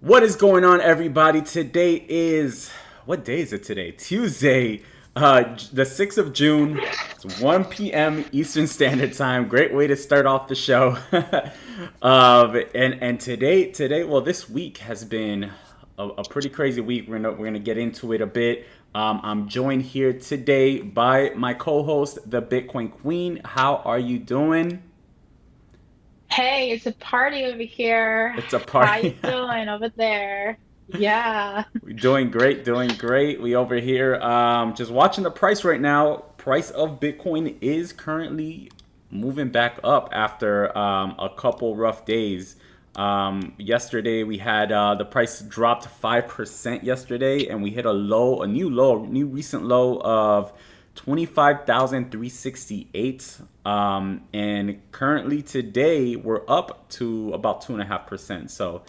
What is going on, everybody? Today is what day is it today? Tuesday, the 6th of June. It's 1 p.m. Eastern Standard Time. Great way to start off the show. And today, well, this week has been a pretty crazy week. We're gonna get into it a bit. I'm joined here today by my co-host, the Bitcoin Queen. How are you doing? Hey, it's a party over here. It's a How you party. doing over there? Yeah. We're doing great, doing great. We over here just watching the price right now. Price of Bitcoin is currently moving back up after a couple rough days. Yesterday we had the price dropped 5% yesterday, and we hit a new recent low of 25,368. And currently today we're up to about 2.5%. So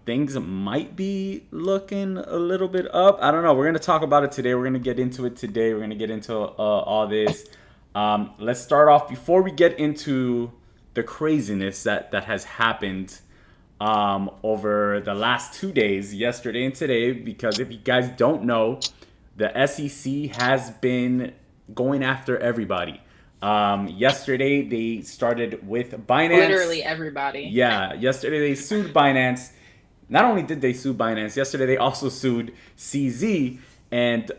things might be looking a little bit up. I don't know. We're gonna talk about it today. We're gonna get into it today. We're gonna get into all this. Let's start off before we get into the craziness that has happened over the last 2 days, yesterday and today. Because if you guys don't know, the SEC has been going after everybody. Yesterday they started with Binance. Literally everybody. Yeah, yesterday they sued Binance. Not only did they sue Binance, yesterday they also sued CZ, and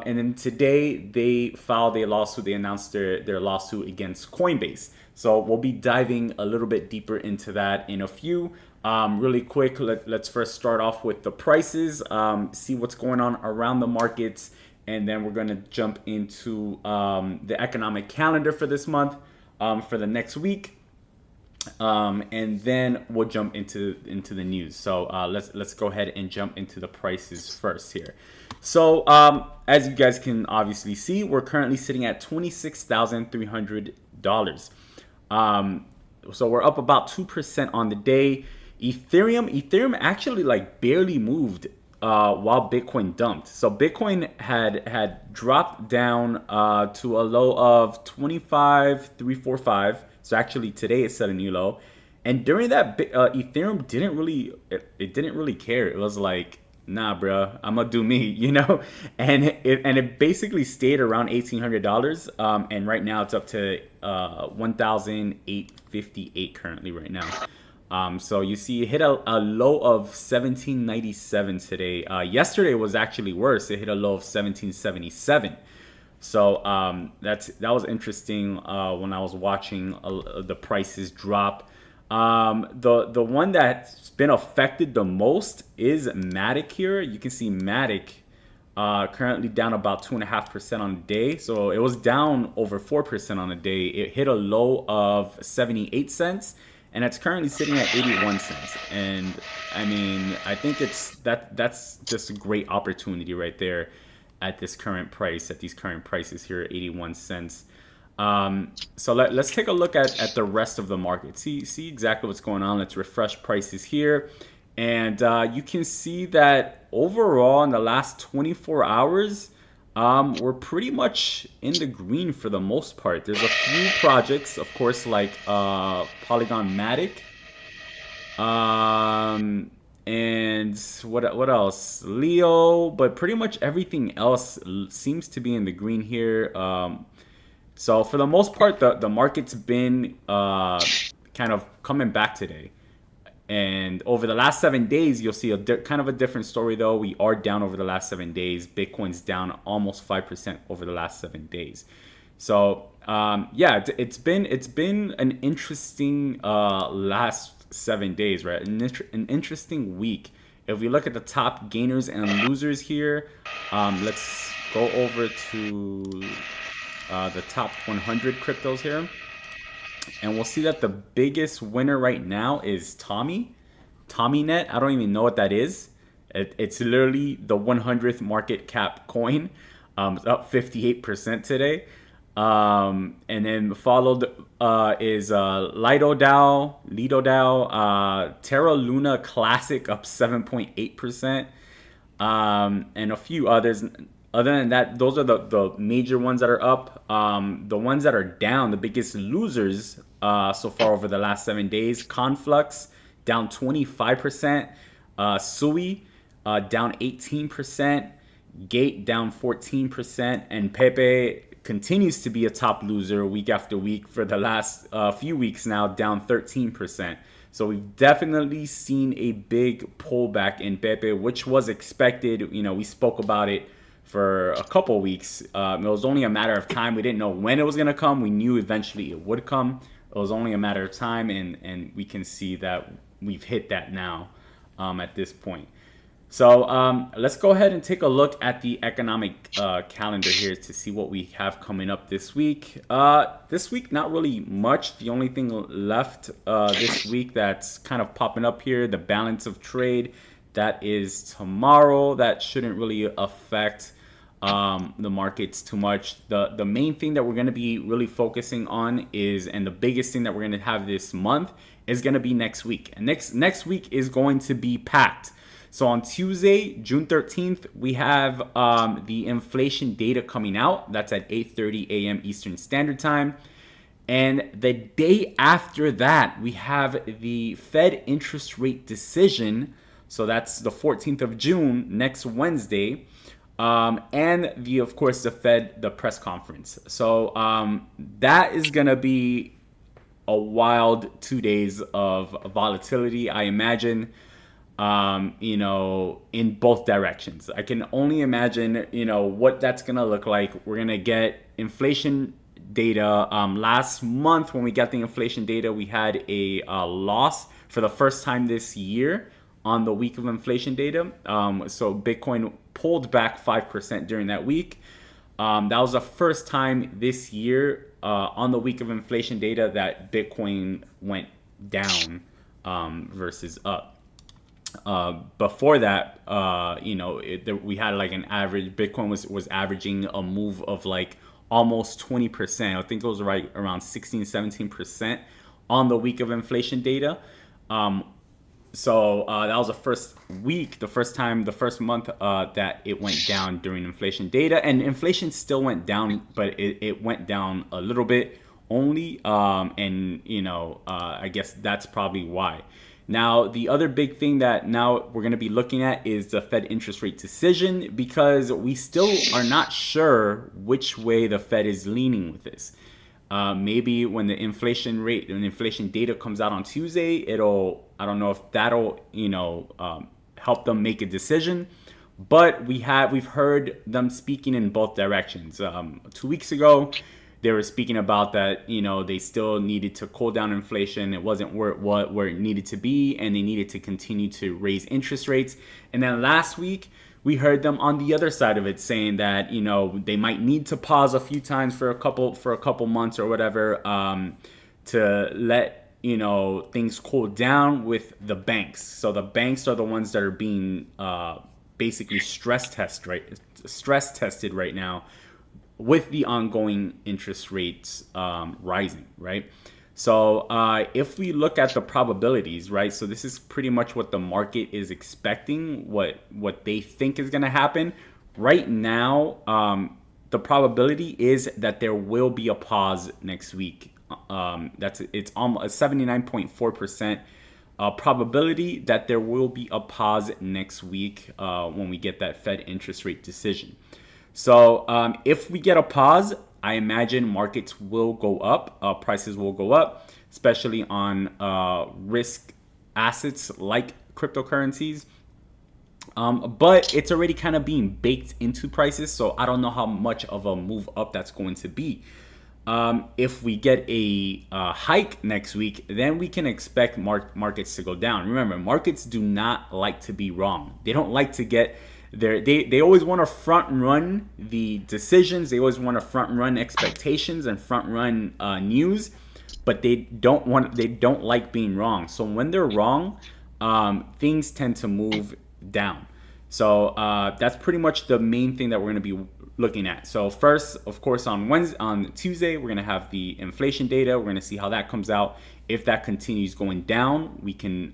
then today they filed a lawsuit. They announced their lawsuit against Coinbase. So we'll be diving a little bit deeper into that in a few. Really quick, let's first start off with the prices, see what's going on around the markets, and then we're going to jump into the economic calendar for this month, for the next week, and then we'll jump into the news. So let's go ahead and jump into the prices first here. So as you guys can obviously see, we're currently sitting at $26,300. So we're up about 2% on the day. Ethereum actually like barely moved while Bitcoin dumped. So Bitcoin had dropped down to a low of 25,345. So actually today it set a new low, and during that Ethereum didn't really care. It was like, nah, bro, I'm gonna do me, and it basically stayed around $1,800. And right now it's up to 1,858 currently right now. So you see, it hit a low of 1797 today. Yesterday was actually worse. It hit a low of 1777. So that was interesting when I was watching the prices drop. The one that's been affected the most is Matic here. You can see Matic currently down about 2.5% on the day. So it was down over 4% on the day. It hit a low of 78 cents, and it's currently sitting at 81 cents. And I mean, I think that's just a great opportunity right there at this current price, at these current prices here, 81 cents. So let's take a look at the rest of the market. See exactly what's going on. Let's refresh prices here. And you can see that overall in the last 24 hours, we're pretty much in the green for the most part. There's a few projects, of course, like Polygon Matic. And what else? Leo, but pretty much everything else seems to be in the green here. So for the most part, the market's been kind of coming back today. And over the last 7 days, you'll see kind of a different story, though. We are down over the last 7 days. Bitcoin's down almost 5% over the last 7 days. So yeah, it's been an interesting last 7 days, right? An interesting week. If we look at the top gainers and losers here, let's go over to the top 100 cryptos here. And we'll see that the biggest winner right now is TommyNet. I don't even know what that is. It's literally the 100th market cap coin. It's up 58% today. And then followed is Lido DAO, Terra Luna Classic up 7.8%, and a few others. Other than that, those are the major ones that are up. The ones that are down, the biggest losers so far over the last 7 days, Conflux down 25%. SUI down 18%, Gate down 14%, and Pepe continues to be a top loser week after week for the last few weeks now, down 13%. So we've definitely seen a big pullback in Pepe, which was expected. We spoke about it for a couple weeks. It was only a matter of time. We didn't know when it was going to come. We knew eventually it would come. It was only a matter of time, and we can see that we've hit that now at this point. So let's go ahead and take a look at the economic calendar here to see what we have coming up this week. This week, not really much. The only thing left this week that's kind of popping up here, the balance of trade, that is tomorrow. That shouldn't really affect the markets too much. The main thing that we're going to be really focusing on is, and the biggest thing that we're going to have this month is going to be next week. And next week is going to be packed. So on Tuesday, June 13th, we have the inflation data coming out. That's at 8:30 a.m. Eastern Standard Time. And the day after that, we have the Fed interest rate decision. So that's the 14th of June, next Wednesday. And of course, the press conference. So that is going to be a wild 2 days of volatility, I imagine. In both directions. I can only imagine, what that's going to look like. We're going to get inflation data. Last month, when we got the inflation data, we had a loss for the first time this year on the week of inflation data. So Bitcoin pulled back 5% during that week. That was the first time this year on the week of inflation data that Bitcoin went down versus up. Before that, we had like an average. Bitcoin was averaging a move of like almost 20%. I think it was right around 16-17% on the week of inflation data. So that was the first month that it went down during inflation data, and inflation still went down, but it went down a little bit only. I guess that's probably why. Now, the other big thing that now we're going to be looking at is the Fed interest rate decision, because we still are not sure which way the Fed is leaning with this. Maybe when the inflation data comes out on Tuesday, I don't know if that'll, help them make a decision. But we've heard them speaking in both directions. 2 weeks ago, they were speaking about that, they still needed to cool down inflation. It wasn't where it needed to be, and they needed to continue to raise interest rates. And then last week, we heard them on the other side of it saying that, they might need to pause a few times for a couple months or whatever, to let, things cool down with the banks. So the banks are the ones that are being basically stress tested right now, with the ongoing interest rates rising, right? So if we look at the probabilities, right? So this is pretty much what the market is expecting, what they think is going to happen. Right now, the probability is that there will be a pause next week. It's almost a 79.4% probability that there will be a pause next week when we get that Fed interest rate decision. So if we get a pause, I imagine markets will go up, prices will go up, especially on risk assets like cryptocurrencies. But it's already kind of being baked into prices, so I don't know how much of a move up that's going to be. If we get a hike next week, then we can expect markets to go down. Remember, markets do not like to be wrong. They don't like to get they always want to front run the decisions. They always want to front run expectations and front run news, but they don't like being wrong. So when they're wrong, things tend to move down. So that's pretty much the main thing that we're going to be looking at. So first, of course, on Tuesday, we're going to have the inflation data. We're going to see how that comes out. If that continues going down, we can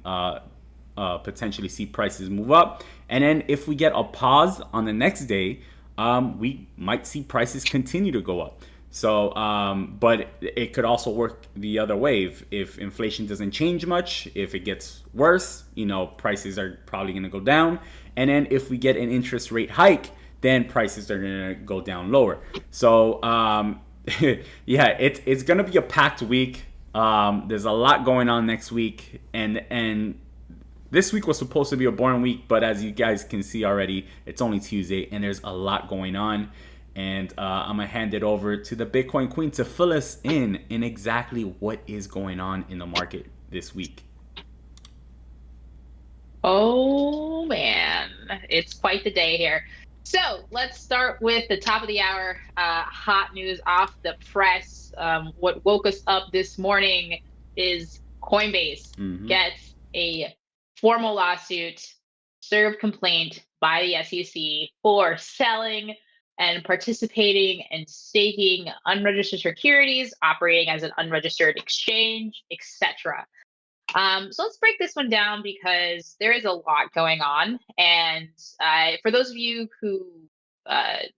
potentially see prices move up. And then if we get a pause on the next day, we might see prices continue to go up. So, but it could also work the other way. If inflation doesn't change much, if it gets worse, prices are probably going to go down. And then if we get an interest rate hike, then prices are going to go down lower. So, yeah, it's going to be a packed week. There's a lot going on next week, and this week was supposed to be a boring week, but as you guys can see already, it's only Tuesday and there's a lot going on. And I'm gonna hand it over to the Bitcoin Queen to fill us in exactly what is going on in the market this week. Oh man, it's quite the day here. So let's start with the top of the hour hot news off the press. What woke us up this morning is Coinbase Mm-hmm. gets a formal lawsuit, served complaint by the SEC for selling and participating and staking unregistered securities, operating as an unregistered exchange, etc. So let's break this one down because there is a lot going on. And for those of you who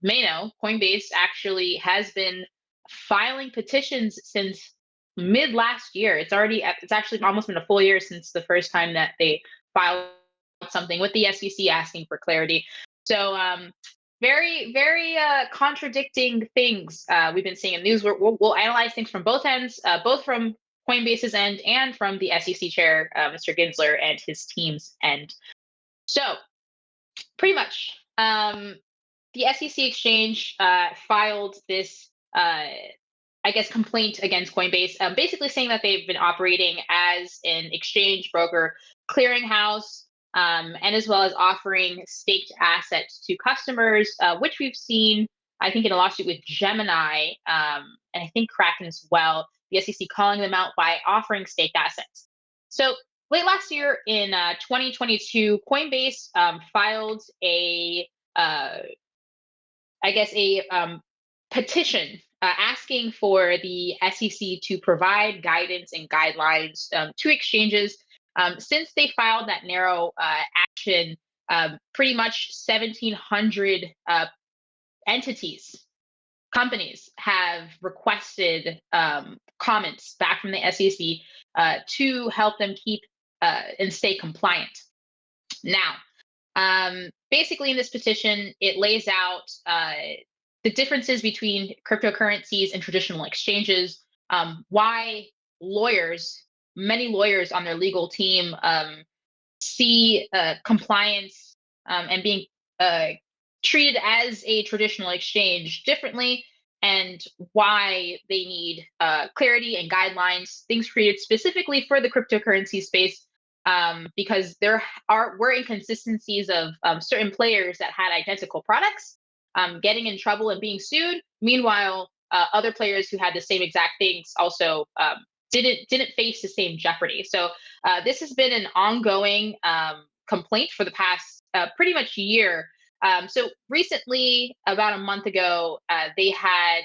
may know, Coinbase actually has been filing petitions since mid last year. It's actually almost been a full year since the first time that they filed something with the SEC asking for clarity. So very, very contradicting things we've been seeing in the news. We'll analyze things from both ends, both from Coinbase's end and from the SEC chair, Mr. Ginsler, and his team's end. So, pretty much, the SEC exchange filed this, I guess, complaint against Coinbase, basically saying that they've been operating as an exchange broker, clearinghouse, and as well as offering staked assets to customers, which we've seen, I think, in a lawsuit with Gemini, and I think Kraken as well. The SEC calling them out by offering staked assets. So late last year in 2022, Coinbase filed uh, a petition asking for the SEC to provide guidance and guidelines to exchanges. Since they filed that narrow action, pretty much 1,700 entities, companies have requested comments back from the SEC to help them keep and stay compliant. Now, basically, in this petition, it lays out the differences between cryptocurrencies and traditional exchanges, why lawyers, many lawyers on their legal team, see compliance and being uh, treated as a traditional exchange differently, and why they need clarity and guidelines, things created specifically for the cryptocurrency space, because were inconsistencies of certain players that had identical products getting in trouble and being sued. Meanwhile, other players who had the same exact things also didn't face the same jeopardy. So this has been an ongoing complaint for the past pretty much year. So recently, about a month ago, they had,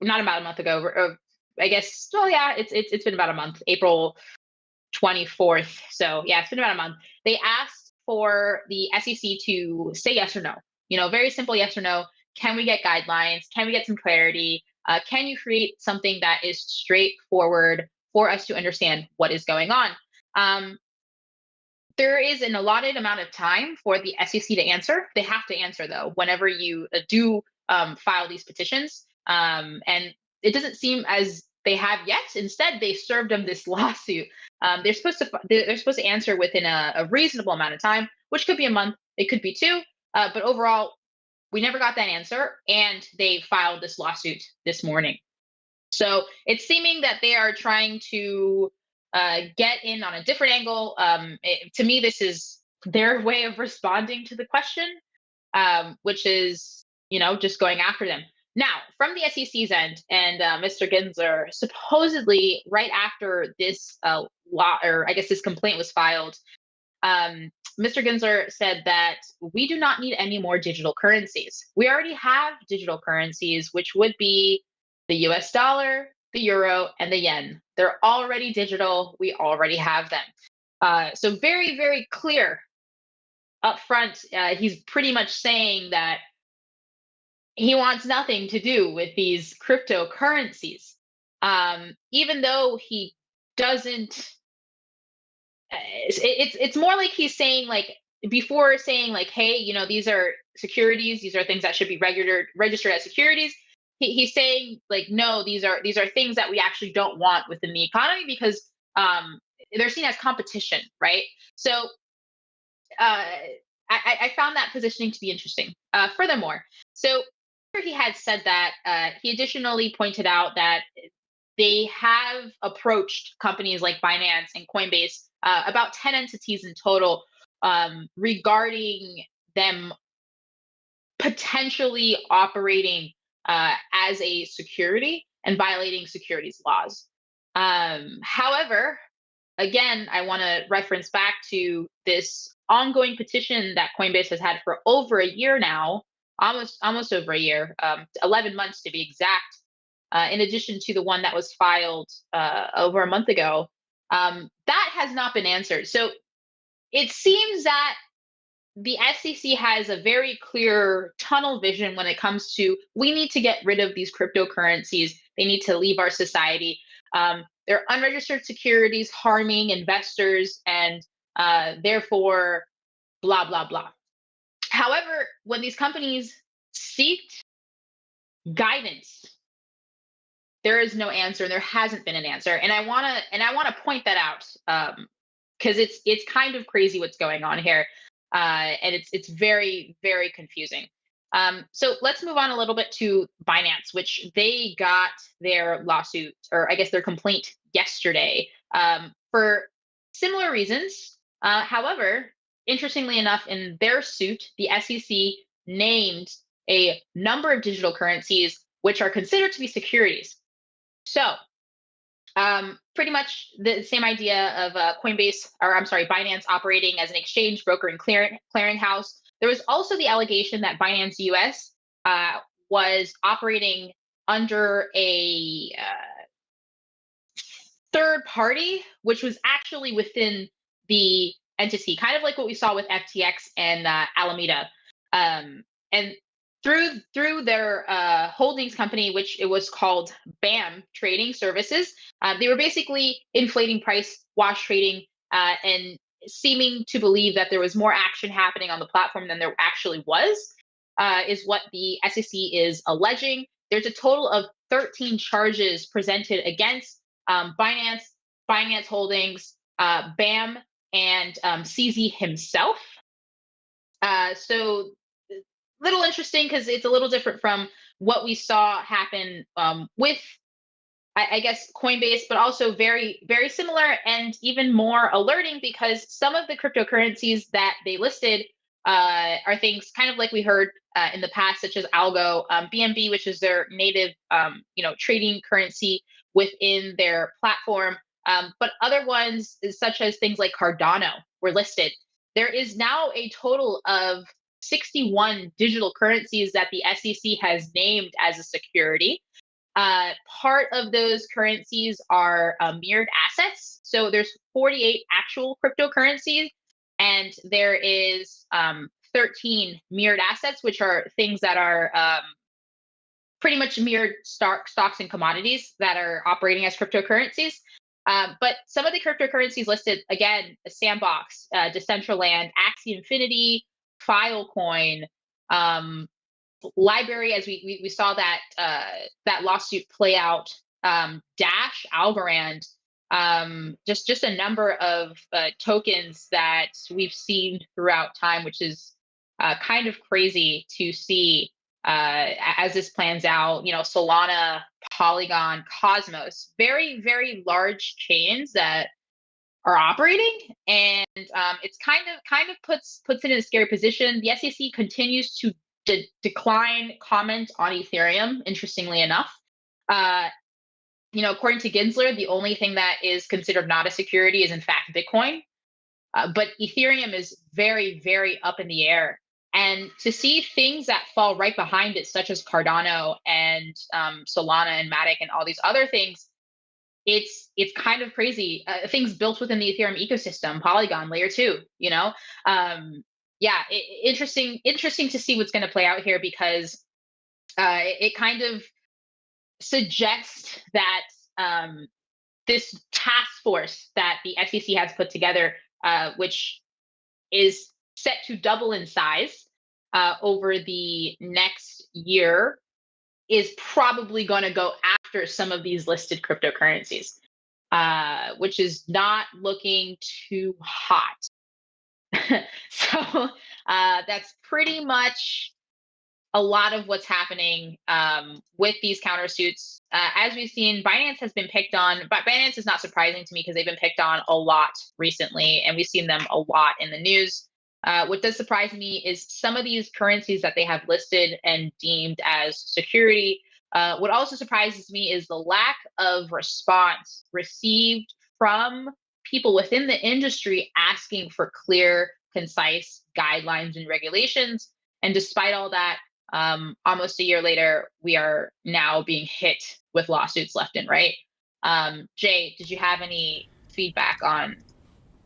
not about a month ago, I guess. Well, yeah, it's been about a month, April 24th. So yeah, it's been about a month. They asked for the SEC to say yes or no. Very simple yes or no. Can we get guidelines? Can we get some clarity? Can you create something that is straightforward for us to understand what is going on? There is an allotted amount of time for the SEC to answer. They have to answer, though, whenever you do file these petitions. And it doesn't seem as they have yet. Instead, they served them this lawsuit. They're supposed to answer within a reasonable amount of time, which could be a month, it could be two. But overall, we never got that answer, and they filed this lawsuit this morning. So it's seeming that they are trying to get in on a different angle. To me, this is their way of responding to the question, which is, just going after them. Now, from the SEC's end, and Mr. Ginsler, supposedly right after this law, or I guess this complaint was filed, Mr. Ginsler said that we do not need any more digital currencies. We already have digital currencies, which would be the US dollar, the euro, and the yen. They're already digital. We already have them. So very, very clear up front. He's pretty much saying that he wants nothing to do with these cryptocurrencies. Even though he doesn't, it's more like he's saying, like, before saying like, hey, these are securities, these are things that should be registered as securities. He's saying like, no, these are things that we actually don't want within the economy because they're seen as competition, right? So uh, I found that positioning to be interesting. Furthermore, so after he had said that, he additionally pointed out that they have approached companies like Binance and Coinbase, about 10 entities in total, regarding them potentially operating as a security and violating securities laws. However, again, I want to reference back to this ongoing petition that Coinbase has had for over a year now, almost over a year, 11 months to be exact. In addition to the one that was filed over a month ago, that has not been answered. So it seems that the SEC has a very clear tunnel vision when it comes to, we need to get rid of these cryptocurrencies. They need to leave our society. They're unregistered securities harming investors, and therefore, blah, blah, blah. However, when these companies seek guidance, there is no answer. There hasn't been an answer, and I want to point that out, because it's kind of crazy what's going on here, and it's very, very confusing. So let's move on a little bit to Binance, which they got their lawsuit, or I guess their complaint, yesterday, for similar reasons. However, interestingly enough, in their suit, the SEC named a number of digital currencies which are considered to be securities. So, pretty much the same idea of Coinbase, or I'm sorry, Binance operating as an exchange, broker, and clearinghouse. There was also the allegation that Binance US was operating under a third party, which was actually within the entity, kind of like what we saw with FTX and Alameda. And through their holdings company, which it was called BAM Trading Services, they were basically inflating price, wash trading, and seeming to believe that there was more action happening on the platform than there actually was, is what the SEC is alleging. There's a total of 13 charges presented against Binance, Binance Holdings, BAM, and CZ himself. So little interesting because it's a little different from what we saw happen with, I guess, Coinbase, but also very, very similar and even more alerting because some of the cryptocurrencies that they listed are things kind of like we heard in the past, such as Algo, BNB, which is their native, trading currency within their platform. But other ones, such as things like Cardano, were listed. There is now a total of 61 digital currencies that the SEC has named as a security. Part of those currencies are mirrored assets. So there's 48 actual cryptocurrencies, and there is 13 mirrored assets, which are things that are pretty much mirrored stocks and commodities that are operating as cryptocurrencies. But some of the cryptocurrencies listed, again, Sandbox, Decentraland, Axie Infinity, Filecoin, Library, as we saw that that lawsuit play out, Dash, Algorand, just a number of tokens that we've seen throughout time, which is kind of crazy to see as this plans out. Solana, Polygon, Cosmos, very, very large chains that are operating, and it's kind of puts it in a scary position. The SEC continues to decline comment on Ethereum. Interestingly enough, according to Ginsler, the only thing that is considered not a security is in fact Bitcoin. But Ethereum is very, very up in the air. And to see things that fall right behind it, such as Cardano and Solana and Matic and all these other things, it's kind of crazy. Things built within the Ethereum ecosystem, Polygon, Layer 2, interesting to see what's going to play out here because it kind of suggests that this task force that the SEC has put together, which is set to double in size over the next year, is probably going to go after some of these listed cryptocurrencies, which is not looking too hot. So that's pretty much a lot of what's happening with these countersuits. As we've seen, Binance has been picked on, but Binance is not surprising to me because they've been picked on a lot recently, and we've seen them a lot in the news. What does surprise me is some of these currencies that they have listed and deemed as security. What also surprises me is the lack of response received from people within the industry asking for clear, concise guidelines and regulations. And despite all that, almost a year later, we are now being hit with lawsuits left and right. Jay, did you have any feedback on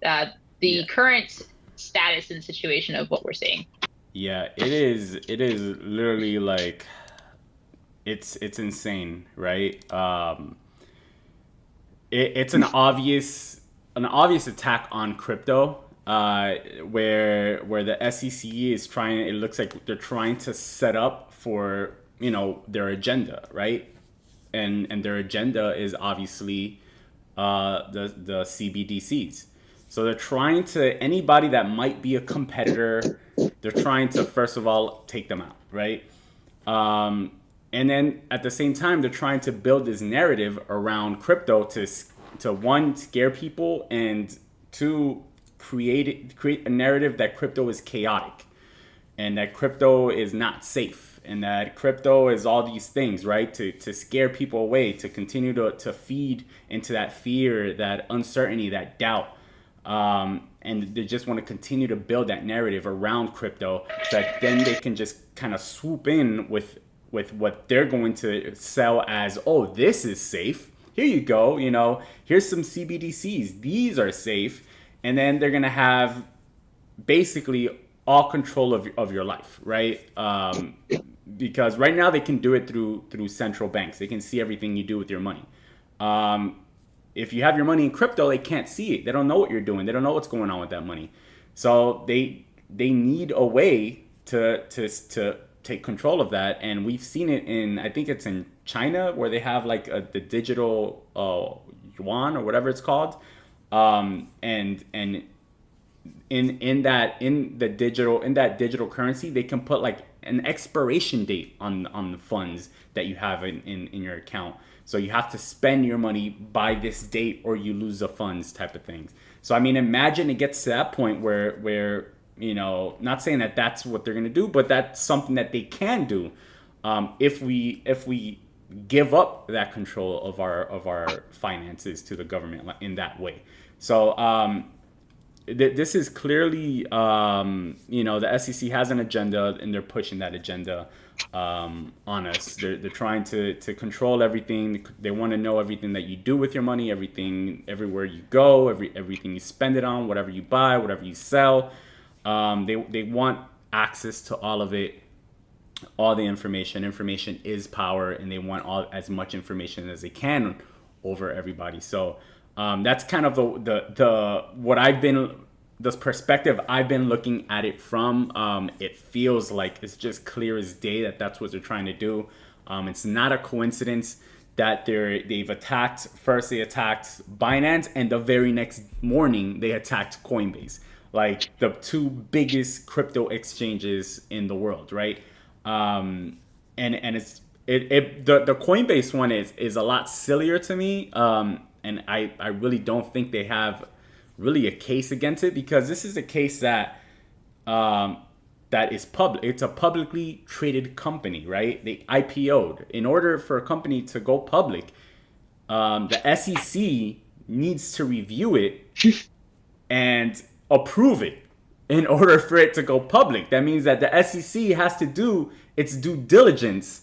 the Yeah. current status and situation of what we're seeing? Yeah, it is. It is literally like it's insane, right? It's an obvious attack on crypto, where the SEC is trying. It looks like they're trying to set up for their agenda, right? And their agenda is obviously the CBDCs. So they're trying to anybody that might be a competitor. They're trying to first of all take them out, right? And then at the same time, they're trying to build this narrative around crypto to one, scare people, and two, create a narrative that crypto is chaotic and that crypto is not safe and that crypto is all these things, right? To scare people away, to continue to feed into that fear, that uncertainty, that doubt. And they just want to continue to build that narrative around crypto so that then they can just kind of swoop in with what they're going to sell as, oh, this is safe. Here you go. Here's some CBDCs. These are safe. And then they're going to have basically all control of your life, right? Because right now they can do it through central banks. They can see everything you do with your money. If you have your money in crypto, they can't see it. They don't know what you're doing. They don't know what's going on with that money. So they need a way to take control of that. And we've seen it I think it's in China, where they have like the digital yuan or whatever it's called. And in that digital currency, they can put like an expiration date on the funds that you have in your account. So you have to spend your money by this date or you lose the funds, type of things. So I mean, imagine it gets to that point where not saying that that's what they're gonna do, but that's something that they can do if we give up that control of our finances to the government in that way. So this is clearly, the SEC has an agenda and they're pushing that agenda on us. They're trying to control everything. They want to know everything that you do with your money, everything, everywhere you go, everything you spend it on, whatever you buy, whatever you sell. They want access to all of it, all the information. Information is power, and they want as much information as they can over everybody. So that's kind of the perspective I've been looking at it from. It feels like it's just clear as day that that's what they're trying to do. It's not a coincidence that they've attacked. First they attacked Binance, and the very next morning they attacked Coinbase, like the two biggest crypto exchanges in the world, right? And the Coinbase one is a lot sillier to me. And I really don't think they have really a case against it, because this is a case that is public. It's a publicly traded company, right? They IPO'd. In order for a company to go public, the SEC needs to review it and approve it in order for it to go public. That means that the SEC has to do its due diligence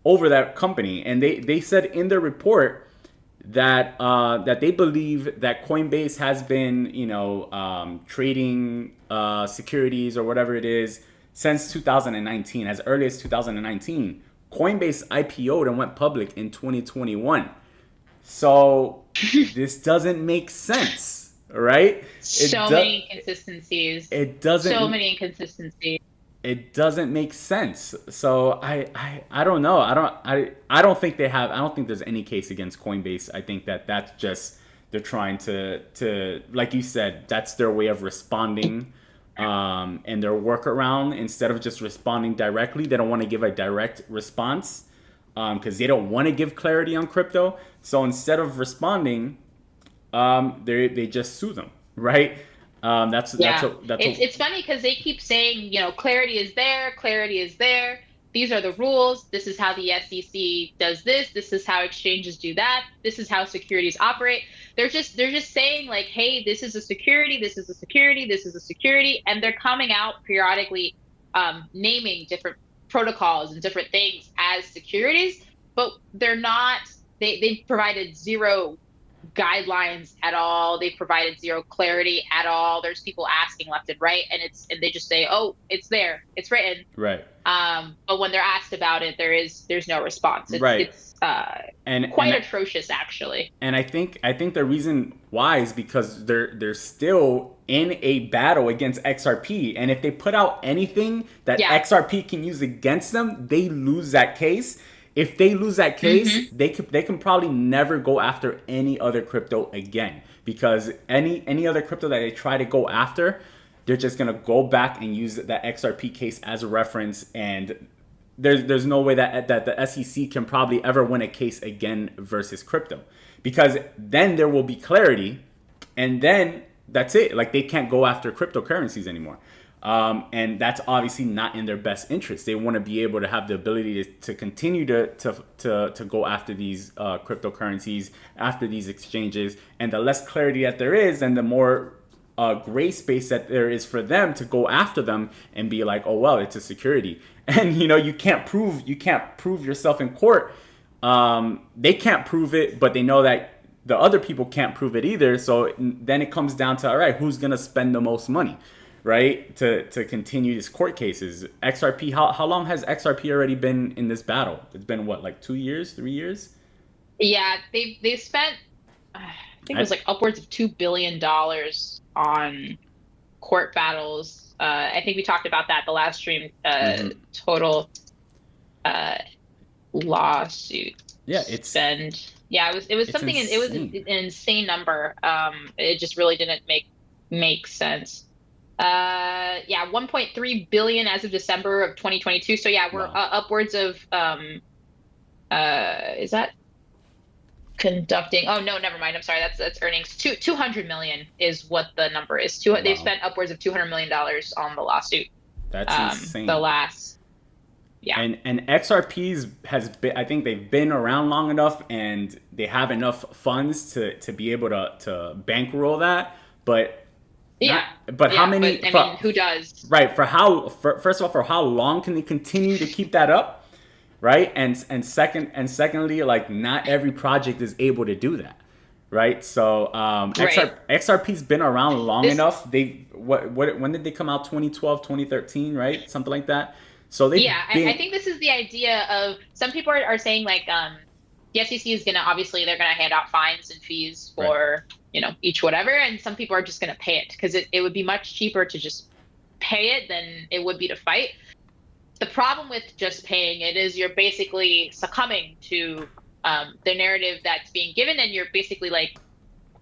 over that company. And they said in their report that they believe that Coinbase has been, trading securities or whatever it is since 2019, as early as 2019. Coinbase IPO'd and went public in 2021. So this doesn't make sense, right? So many inconsistencies. It So doesn't many inconsistencies. it doesn't make sense. So I don't know. I don't think they have. I don't think there's any case against Coinbase. I think that that's just they're trying to like you said, that's their way of responding, and their workaround. Instead of just responding directly, they don't want to give a direct response, because they don't want to give clarity on crypto. So instead of responding, they just sue them, right? Yeah, it's funny because they keep saying, clarity is there, clarity is there. These are the rules. This is how the SEC does this. This is how exchanges do that. This is how securities operate. They're just saying like, hey, this is a security, this is a security, this is a security, and they're coming out periodically, naming different protocols and different things as securities, but they're not. They've provided zero guidelines at all. They provided zero clarity at all. There's people asking left and right, and they just say, "Oh, it's there, it's written." Right. But when they're asked about it, there's no response. It's quite atrocious, actually. And I think the reason why is because they're still in a battle against XRP, and if they put out anything that XRP can use against them, they lose that case. If they lose that case, they can probably never go after any other crypto again, because any other crypto that they try to go after, they're just gonna go back and use that XRP case as a reference, and there's no way that the SEC can probably ever win a case again versus crypto, because then there will be clarity, and then that's it. Like, they can't go after cryptocurrencies anymore. And that's obviously not in their best interest. They want to be able to have the ability to continue to go after these cryptocurrencies, after these exchanges. And the less clarity that there is, and the more gray space that there is for them to go after them and be like, oh well, it's a security, and you can't prove yourself in court. They can't prove it, but they know that the other people can't prove it either. So then it comes down to, all right, who's gonna spend the most money, right, to continue these court cases? XRP, how long has XRP already been in this battle? It's been what, like 2 years, 3 years? Yeah, they spent, I think it was like upwards of $2 billion on court battles. I think we talked about that the last stream. Total lawsuit. Yeah, it's spend. Yeah, it was something. Insane. It was an insane number. It just really didn't make sense. 1.3 billion as of December of 2022. So yeah, we're upwards of is that conducting? Oh no, never mind. I'm sorry. That's earnings. 200 million is what the number is. They've spent upwards of $200 million on the lawsuit. That's insane. The last. Yeah. And XRP's has been, I think they've been around long enough, and they have enough funds to be able to bankroll that, but how many? But, I mean, who does? Right. First of all, for how long can they continue to keep that up? Right. And secondly, like, not every project is able to do that. Right. So XRP's been around long enough. When did they come out? 2012, 2013, right? Something like that. So I think this is the idea of, some people are saying like, the SEC is they're gonna hand out fines and fees for each whatever, and some people are just gonna pay it because it would be much cheaper to just pay it than it would be to fight. The problem with just paying it is you're basically succumbing to the narrative that's being given, and you're basically like,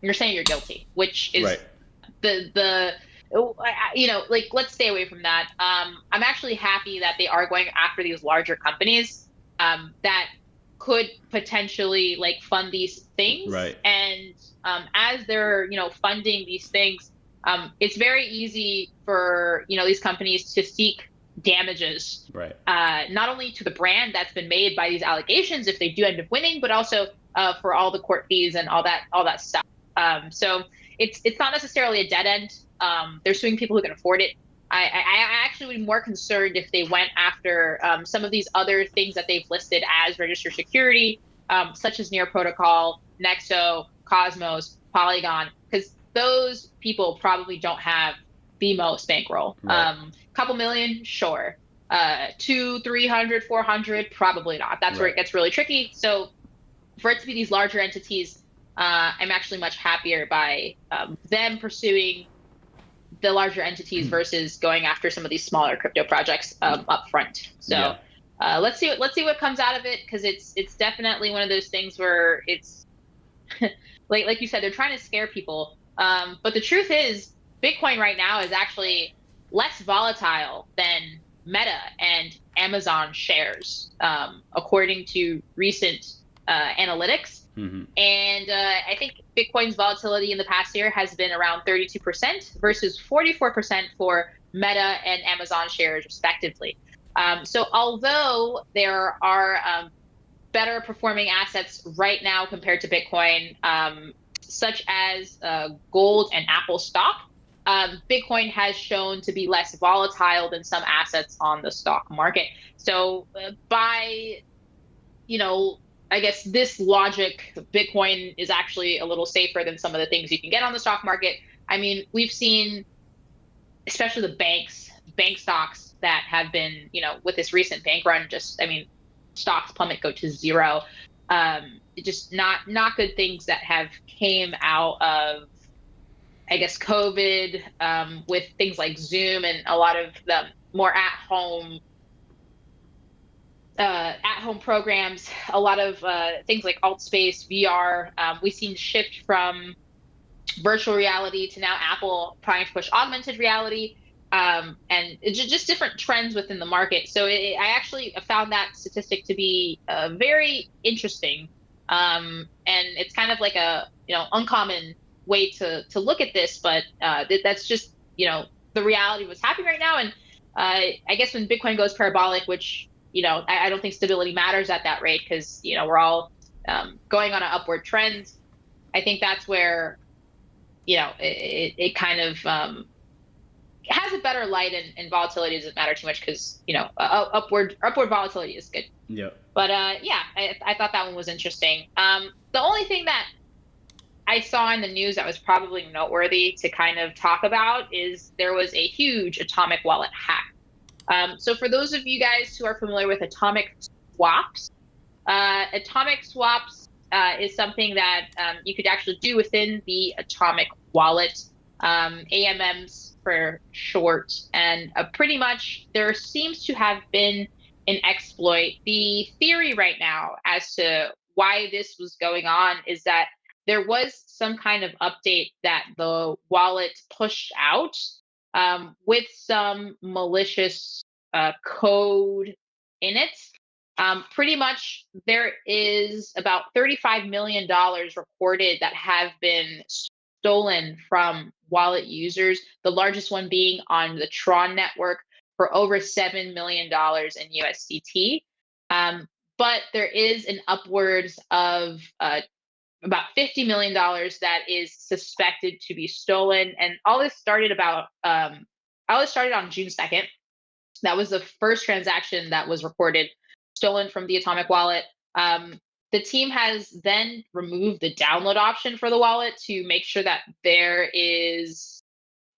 you're saying you're guilty, which is let's stay away from that. I'm actually happy that they are going after these larger companies that could potentially like fund these things. Right. And as they're funding these things, it's very easy for these companies to seek damages. Right. Not only to the brand that's been made by these allegations if they do end up winning, but also for all the court fees and all that stuff. So it's not necessarily a dead end. They're suing people who can afford it. I actually would be more concerned if they went after some of these other things that they've listed as registered security, such as Near Protocol, Nexo, Cosmos, Polygon, because those people probably don't have the most bankroll. Right. Couple million, sure. 2, 300, 400, probably not. That's where it Right. gets really tricky. So for it to be these larger entities, I'm actually much happier by them pursuing the larger entities versus going after some of these smaller crypto projects up front. So Yeah. let's see what comes out of it, because it's definitely one of those things where it's like you said, they're trying to scare people. But the truth is, Bitcoin right now is actually less volatile than Meta and Amazon shares, according to recent analytics. Hmm. And I think Bitcoin's volatility in the past year has been around 32% versus 44% for Meta and Amazon shares, respectively. So although there are better performing assets right now compared to Bitcoin, such as gold and Apple stock, Bitcoin has shown to be less volatile than some assets on the stock market. So by you know, I guess this logic, Bitcoin is actually a little safer than some of the things you can get on the stock market. I mean, we've seen, especially the bank stocks that have been, with this recent bank run, just, I mean, stocks plummet, go to zero. Just not good things that have came out of, I guess, COVID, with things like Zoom and a lot of the more at home programs, a lot of things like alt space, VR. We've seen shift from virtual reality to now Apple trying to push augmented reality, and it's just different trends within the market. So I actually found that statistic to be very interesting, and it's kind of like a uncommon way to look at this, but that's just the reality of what's happening right now. And I guess when Bitcoin goes parabolic, which I don't think stability matters at that rate, because we're all going on an upward trend. I think that's where it kind of has a better light, and volatility doesn't matter too much, because upward volatility is good. Yep. But yeah, I thought that one was interesting. The only thing that I saw in the news that was probably noteworthy to kind of talk about is there was a huge atomic wallet hack. So for those of you guys who are familiar with atomic swaps is something that you could actually do within the atomic wallet, AMMs for short. And pretty much there seems to have been an exploit. The theory right now as to why this was going on is that there was some kind of update that the wallet pushed out, with some malicious code in it. Pretty much, there is about $35 million reported that have been stolen from wallet users, the largest one being on the Tron network for over $7 million in USDT. But there is an upwards of about $50 million that is suspected to be stolen. And all this started on June 2nd. That was the first transaction that was reported stolen from the Atomic wallet. The team has then removed the download option for the wallet to make sure that there is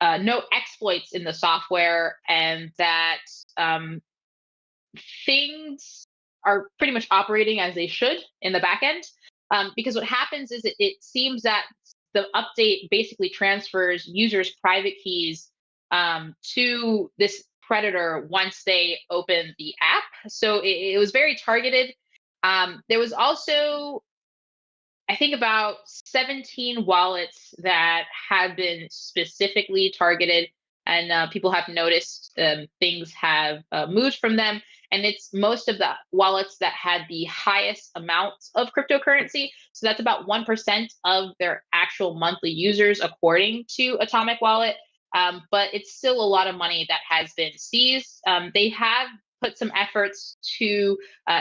no exploits in the software, and that things are pretty much operating as they should in the back end. Because what happens is it seems that the update basically transfers users' private keys to this predator once they open the app. So it was very targeted. There was also, I think, about 17 wallets that have been specifically targeted, and people have noticed things have moved from them. And it's most of the wallets that had the highest amounts of cryptocurrency. So that's about 1% of their actual monthly users, according to Atomic Wallet. But it's still a lot of money that has been seized. They have put some efforts to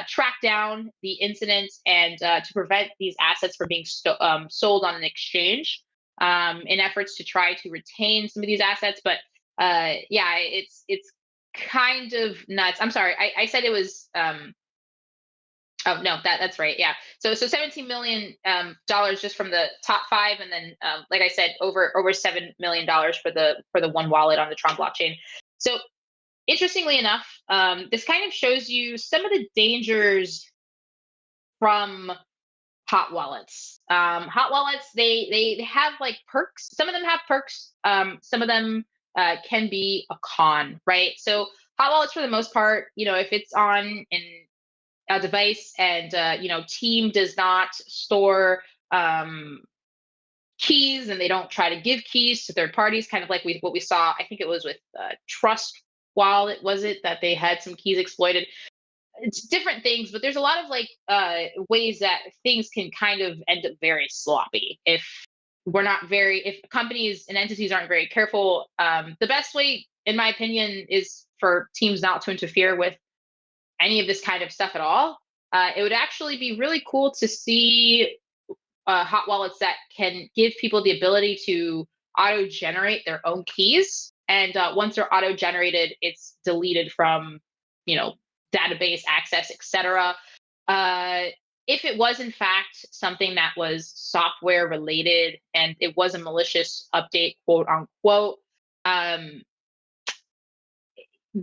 track down the incident, and to prevent these assets from being sold on an exchange, in efforts to try to retain some of these assets. But yeah, it's kind of nuts. I'm sorry, I said it was Oh no, that's right. Yeah. So $17 million just from the top five, and then like I said, over $7 million for the one wallet on the Tron blockchain. So interestingly enough, this kind of shows you some of the dangers from hot wallets. Hot wallets, they have like perks. Some of them have perks. Some of them can be a con, right? So hot wallets, for the most part, if it's on a device and team does not store keys, and they don't try to give keys to third parties, kind of like what we saw. I think it was with Trust Wallet, was it, that they had some keys exploited? It's different things, but there's a lot of like ways that things can kind of end up very sloppy if companies and entities aren't very careful. The best way, in my opinion, is for teams not to interfere with any of this kind of stuff at all. It would actually be really cool to see hot wallets that can give people the ability to auto generate their own keys. And once they're auto generated, it's deleted from, you know, database access, etc. If it was in fact something that was software related and it was a malicious update, quote unquote, um,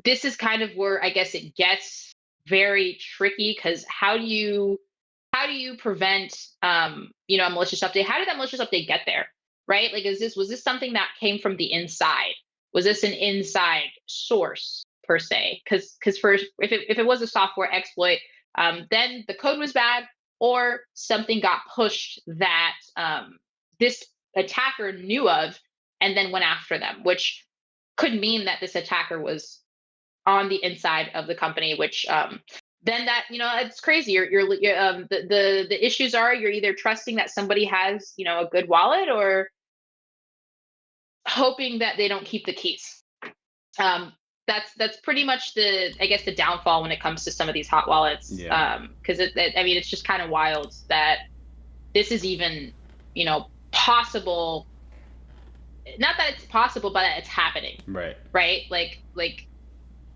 this is kind of where I guess it gets very tricky, because how do you prevent a malicious update? How did that malicious update get there? Right? Like, was this something that came from the inside? Was this an inside source per se? Because first, if it was a software exploit, then the code was bad, or something got pushed that this attacker knew of and then went after them, which could mean that this attacker was on the inside of the company, which then that, it's crazy. The issues are, you're either trusting that somebody has, a good wallet, or hoping that they don't keep the keys. That's pretty much the downfall when it comes to some of these hot wallets. Yeah. Because it's just kind of wild that this is even, possible. Not that it's possible, but that it's happening. Right. Right. Like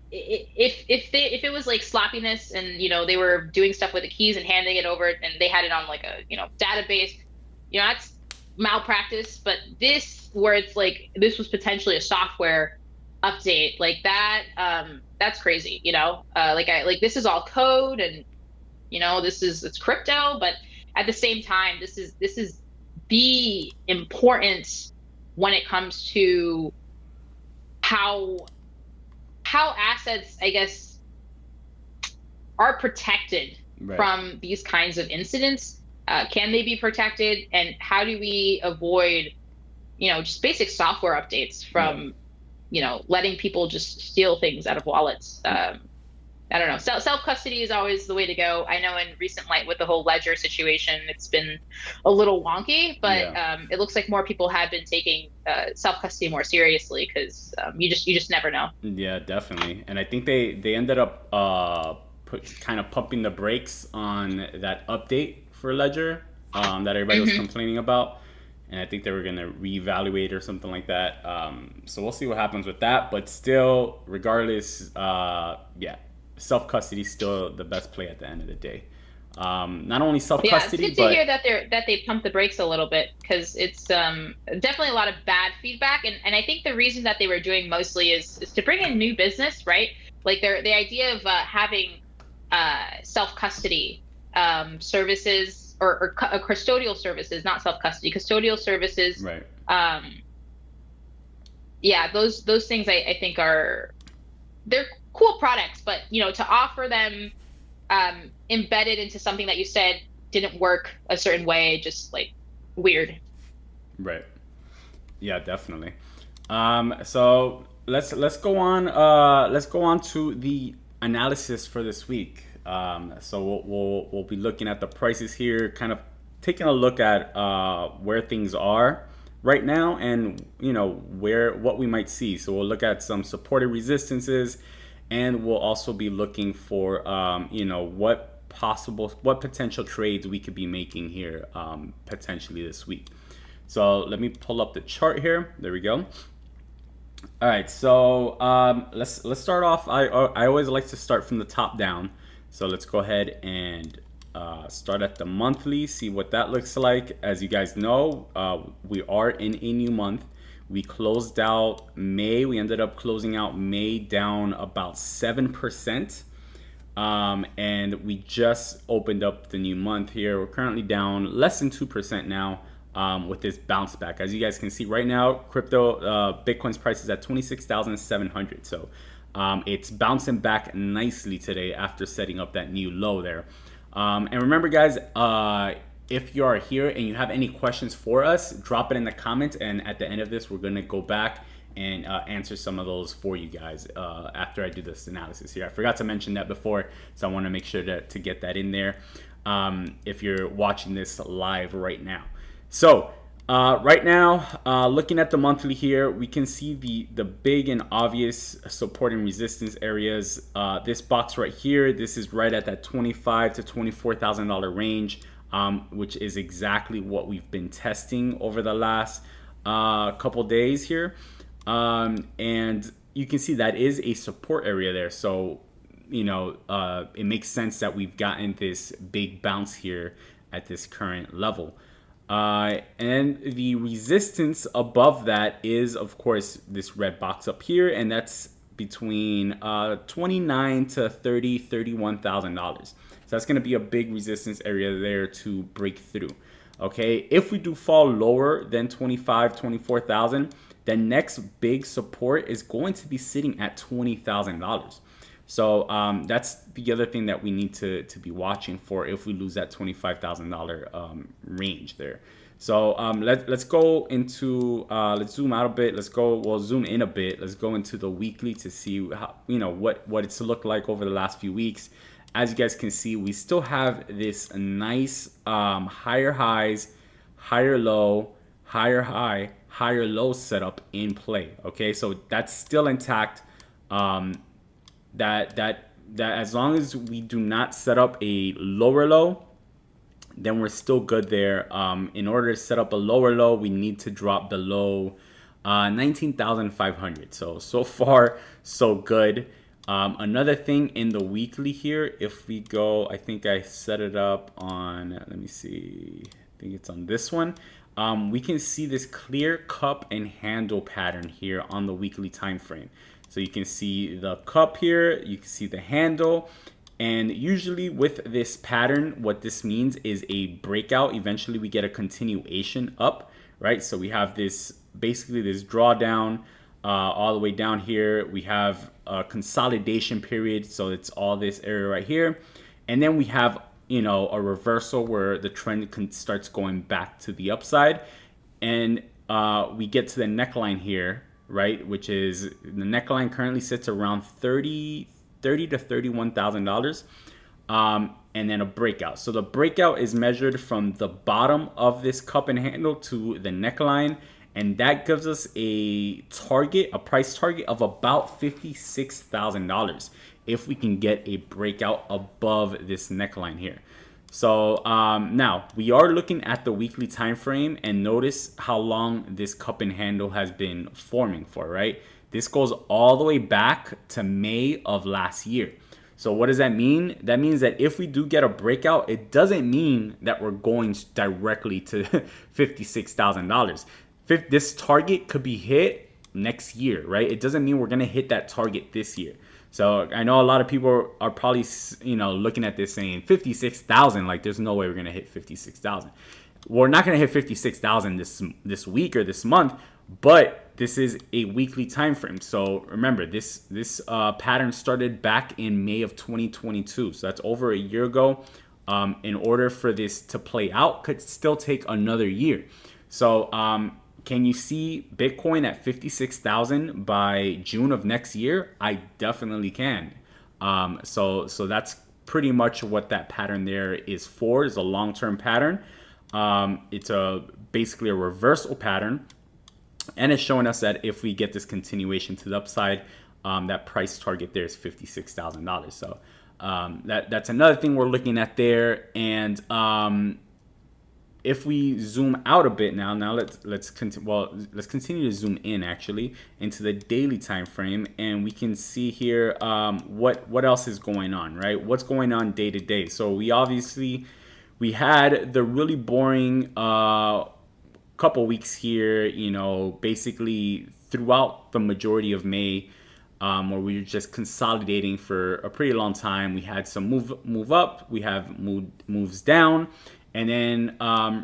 if it was like sloppiness, and they were doing stuff with the keys and handing it over, and they had it on like a database, that's malpractice. But this, where it's like this was potentially a software update, like that, that's crazy. Like this is all code, and it's crypto, but at the same time, this is the importance when it comes to how assets, I guess, are protected from these kinds of incidents. Can they be protected, and how do we avoid, just basic software updates from, letting people just steal things out of wallets? I don't know. Self-custody is always the way to go. I know in recent light with the whole Ledger situation, it's been a little wonky, but it looks like more people have been taking self-custody more seriously, because you just never know. Yeah, definitely. And I think they ended up kind of pumping the brakes on that update for Ledger that everybody was complaining about. And I think they were going to reevaluate or something like that. So we'll see what happens with that. But still, regardless, self-custody is still the best play at the end of the day. Not only self-custody, it's good to hear that they pumped the brakes a little bit, because it's definitely a lot of bad feedback, and I think the reason that they were doing mostly is to bring in new business, right? Like the idea of having self-custody services, or custodial services, not self-custody, custodial services. Right. Those things I think they're cool products, but to offer them embedded into something that you said didn't work a certain way, just like weird. Right. Yeah, definitely. So let's go on. Let's go on to the analysis for this week. So we'll be looking at the prices here, kind of taking a look at where things are right now, and what we might see. So we'll look at some supported resistances, and we'll also be looking for what potential trades we could be making here potentially this week. So let me pull up the chart here. There we go. All right, so let's start off. I always like to start from the top down. So let's go ahead and start at the monthly, see what that looks like. As you guys know, we are in a new month. We closed out May. We ended up closing out May down about 7%. And we just opened up the new month here. We're currently down less than 2% now with this bounce back. As you guys can see right now, crypto, Bitcoin's price is at 26,700. So it's bouncing back nicely today after setting up that new low there. And remember, guys, if you are here and you have any questions for us, drop it in the comments. And at the end of this, we're going to go back and answer some of those for you guys after I do this analysis here. I forgot to mention that before, so I want to make sure to get that in there if you're watching this live right now. So right now, looking at the monthly here, we can see the big and obvious support and resistance areas. This box right here, this is right at that $25,000 to $24,000 range, which is exactly what we've been testing over the last couple days here. And you can see that is a support area there. So, you know, it makes sense that we've gotten this big bounce here at this current level. And the resistance above that is, of course, this red box up here, and that's between $29,000 to $31,000. So that's going to be a big resistance area there to break through. Okay, if we do fall lower than 24,000, the next big support is going to be sitting at $20,000. So that's the other thing that we need to be watching for if we lose that $25,000 range there. So let's go into, let's zoom out a bit. We'll zoom in a bit. Let's go into the weekly to see how, you know, what it's looked like over the last few weeks. As you guys can see, we still have this nice higher highs, higher low, higher high, higher low setup in play. Okay, so that's still intact. That as long as we do not set up a lower low, then we're still good there. In order to set up a lower low, we need to drop below 19,500. So far, so good. Another thing in the weekly here, if we go, I think I set it up on, let me see, I think it's on this one. We can see this clear cup and handle pattern here on the weekly time frame. So you can see the cup here, you can see the handle, and usually with this pattern, what this means is a breakout. Eventually we get a continuation up, right? So we have this, basically this drawdown all the way down here. We have a consolidation period, so it's all this area right here. And then we have, you know, a reversal where the trend starts going back to the upside. And we get to the neckline here, right, which is the neckline currently sits around $30,000 to $31,000, and then a breakout. So the breakout is measured from the bottom of this cup and handle to the neckline, and that gives us a target, a price target of about $56,000 if we can get a breakout above this neckline here. So now we are looking at the weekly time frame, and notice how long this cup and handle has been forming for, right? This goes all the way back to May of last year. So what does that mean? That means that if we do get a breakout, it doesn't mean that we're going directly to $56,000. This target could be hit next year, right? It doesn't mean we're going to hit that target this year. So I know a lot of people are probably, you know, looking at this saying 56,000, like there's no way we're going to hit 56,000. We're not going to hit 56,000 this week or this month, but this is a weekly time frame. So remember, this pattern started back in May of 2022. So that's over a year ago. In order for this to play out, could still take another year. So can you see Bitcoin at 56,000 by June of next year? I definitely can. So that's pretty much what that pattern there is for, is a long-term pattern. It's basically a reversal pattern. And it's showing us that if we get this continuation to the upside, that price target there is $56,000. So that's another thing we're looking at there. And if we zoom out a bit now let's continue to zoom in actually into the daily time frame, and we can see here what else is going on, right? What's going on day to day. So we had the really boring couple weeks here, basically throughout the majority of May, where we were just consolidating for a pretty long time. We had some move up, we have moves down, and then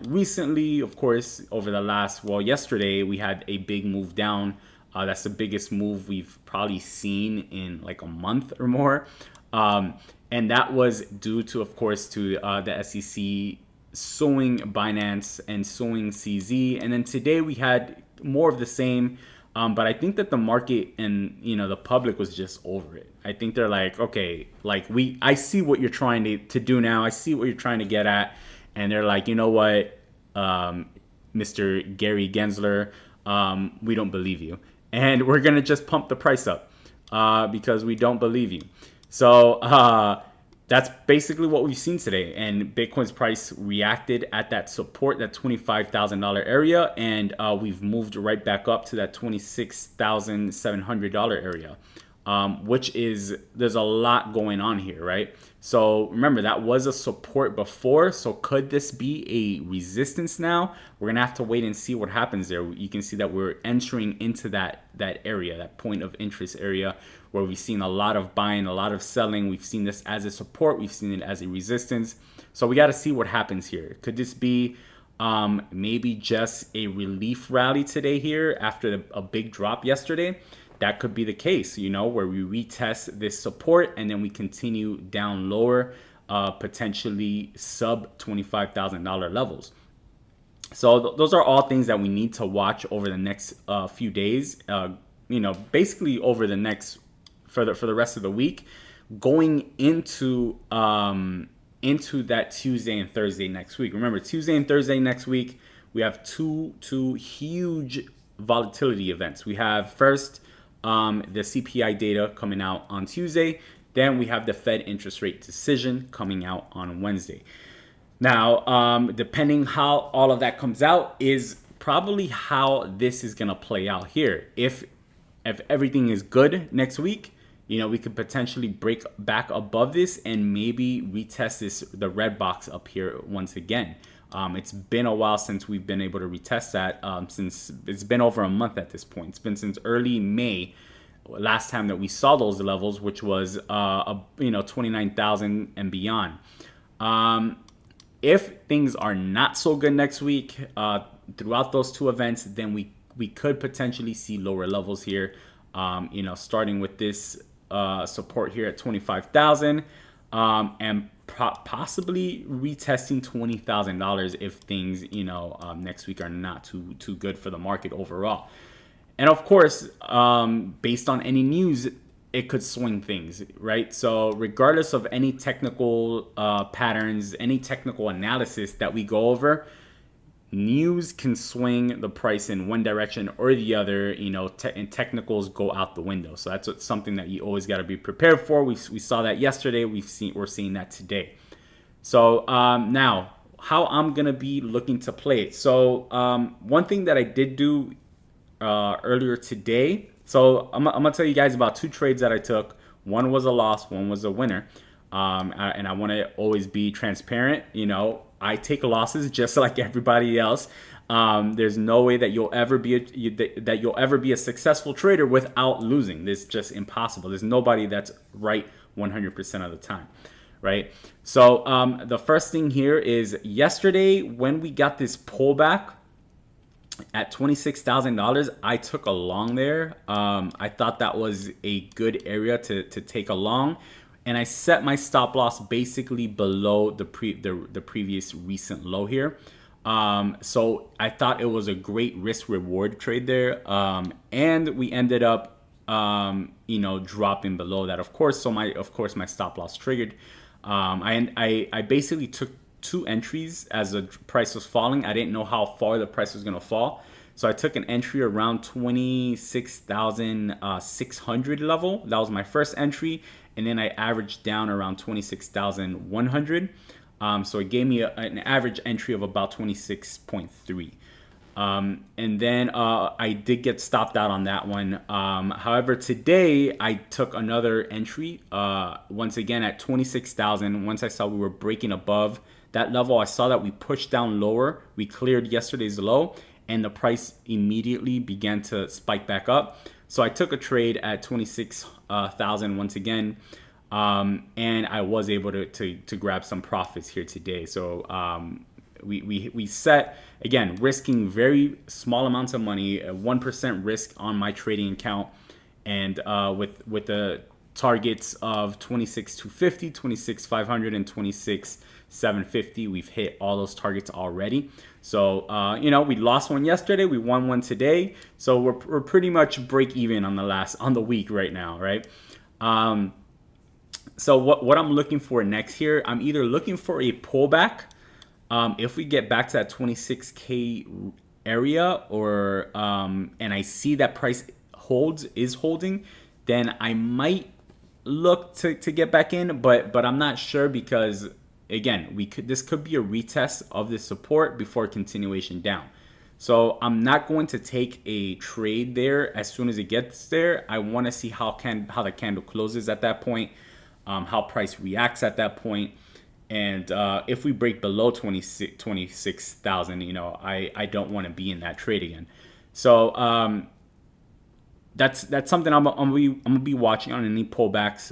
recently, of course, over the yesterday we had a big move down. That's the biggest move we've probably seen in like a month or more, and that was due to, of course, to the SEC suing Binance and suing CZ. And then today we had more of the same. But I think that the market and the public was just over it. I think they're like, okay, like I see what you're trying to do now. I see what you're trying to get at, and they're like, you know what, Mr. Gary Gensler, we don't believe you, and we're gonna just pump the price up because we don't believe you. So that's basically what we've seen today. And Bitcoin's price reacted at that support, that $25,000 area, and we've moved right back up to that $26,700 area, which is, there's a lot going on here, right? So remember, that was a support before. So could this be a resistance now? We're gonna have to wait and see what happens there. You can see that we're entering into that area, that point of interest area, where we've seen a lot of buying, a lot of selling. We've seen this as a support, we've seen it as a resistance. So we got to see what happens here. Could this be maybe just a relief rally today here after a big drop yesterday? That could be the case, where we retest this support and then we continue down lower, potentially sub $25,000 levels. So those are all things that we need to watch over the next few days, basically over the next, for the rest of the week, going into that Tuesday and Thursday next week. Remember, Tuesday and Thursday next week, we have two huge volatility events. We have first the CPI data coming out on Tuesday. Then we have the Fed interest rate decision coming out on Wednesday. Now, depending how all of that comes out is probably how this is going to play out here. If everything is good next week, we could potentially break back above this and maybe retest the red box up here once again. It's been a while since we've been able to retest that, since it's been over a month at this point. It's been since early May, last time that we saw those levels, which was 29,000 and beyond. If things are not so good next week throughout those two events, then we could potentially see lower levels here, starting with this support here at 25,000, and possibly retesting $20,000 if things next week are not too good for the market overall. And of course, based on any news, it could swing things, right? So regardless of any technical patterns, any technical analysis that we go over, news can swing the price in one direction or the other, and technicals go out the window. So that's something that you always got to be prepared for. We saw that yesterday. We're seeing that today. So now, how I'm gonna be looking to play it. So one thing that I did do earlier today. So I'm gonna tell you guys about two trades that I took. One was a loss, one was a winner. And I want to always be transparent. I take losses just like everybody else. There's no way that you'll ever be a successful trader without losing. This is just impossible. There's nobody that's right 100% of the time, right? So the first thing here is yesterday when we got this pullback at $26,000, I took a long there. I thought that was a good area to take a long. And I set my stop loss basically below the previous recent low here. So I thought it was a great risk reward trade there. And we ended up, dropping below that, of course. So my stop loss triggered. I basically took two entries as the price was falling. I didn't know how far the price was going to fall. So I took an entry around 26,600 level. That was my first entry. And then I averaged down around 26,100. So it gave me an average entry of about 26.3. And then I did get stopped out on that one. However, today I took another entry, once again at 26,000. Once I saw we were breaking above that level, I saw that we pushed down lower. We cleared yesterday's low, and the price immediately began to spike back up. So I took a trade at 26,000 once again. And I was able to grab some profits here today. So we set, again, risking very small amounts of money, 1% risk on my trading account, and with the targets of 26,250, 26,500, and 26,750. We've hit all those targets already. So we lost one yesterday, we won one today. So we're pretty much break even on the week right now, right? So what I'm looking for next here, I'm either looking for a pullback. If we get back to that 26K area, or and I see that price is holding, then I might look to get back in, but I'm not sure, because again, this could be a retest of this support before continuation down. So I'm not going to take a trade there as soon as it gets there. I want to see how the candle closes at that point, how price reacts at that point. And if we break below 26,000, I don't want to be in that trade again. So that's something I'm gonna be watching on any pullbacks,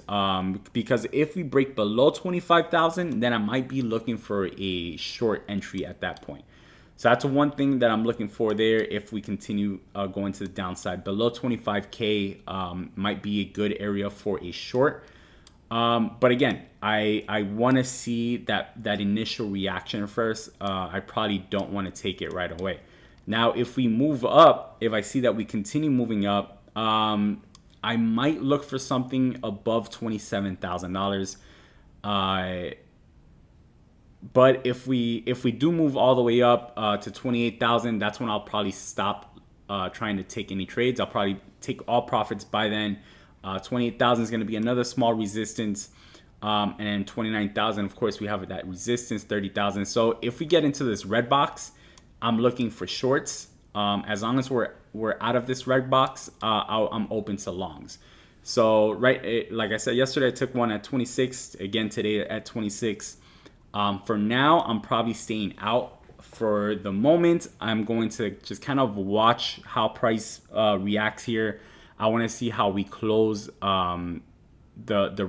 because if we break below 25,000, then I might be looking for a short entry at that point. So that's one thing that I'm looking for there. If we continue going to the downside, below 25K might be a good area for a short. But again, I want to see that initial reaction first. I probably don't want to take it right away. Now, if we move up, if I see that we continue moving up, I might look for something above $27,000. But if we do move all the way up to 28,000, that's when I'll probably stop trying to take any trades. I'll probably take all profits by then. 28,000 is going to be another small resistance, and then 29,000, of course, we have that resistance, 30,000. So if we get into this red box, I'm looking for shorts. As long as we're out of this red box, I'm open to longs. So like I said yesterday, I took one at 26. Again today at 26. For now, I'm probably staying out for the moment. I'm going to just kind of watch how price reacts here. I want to see how we close the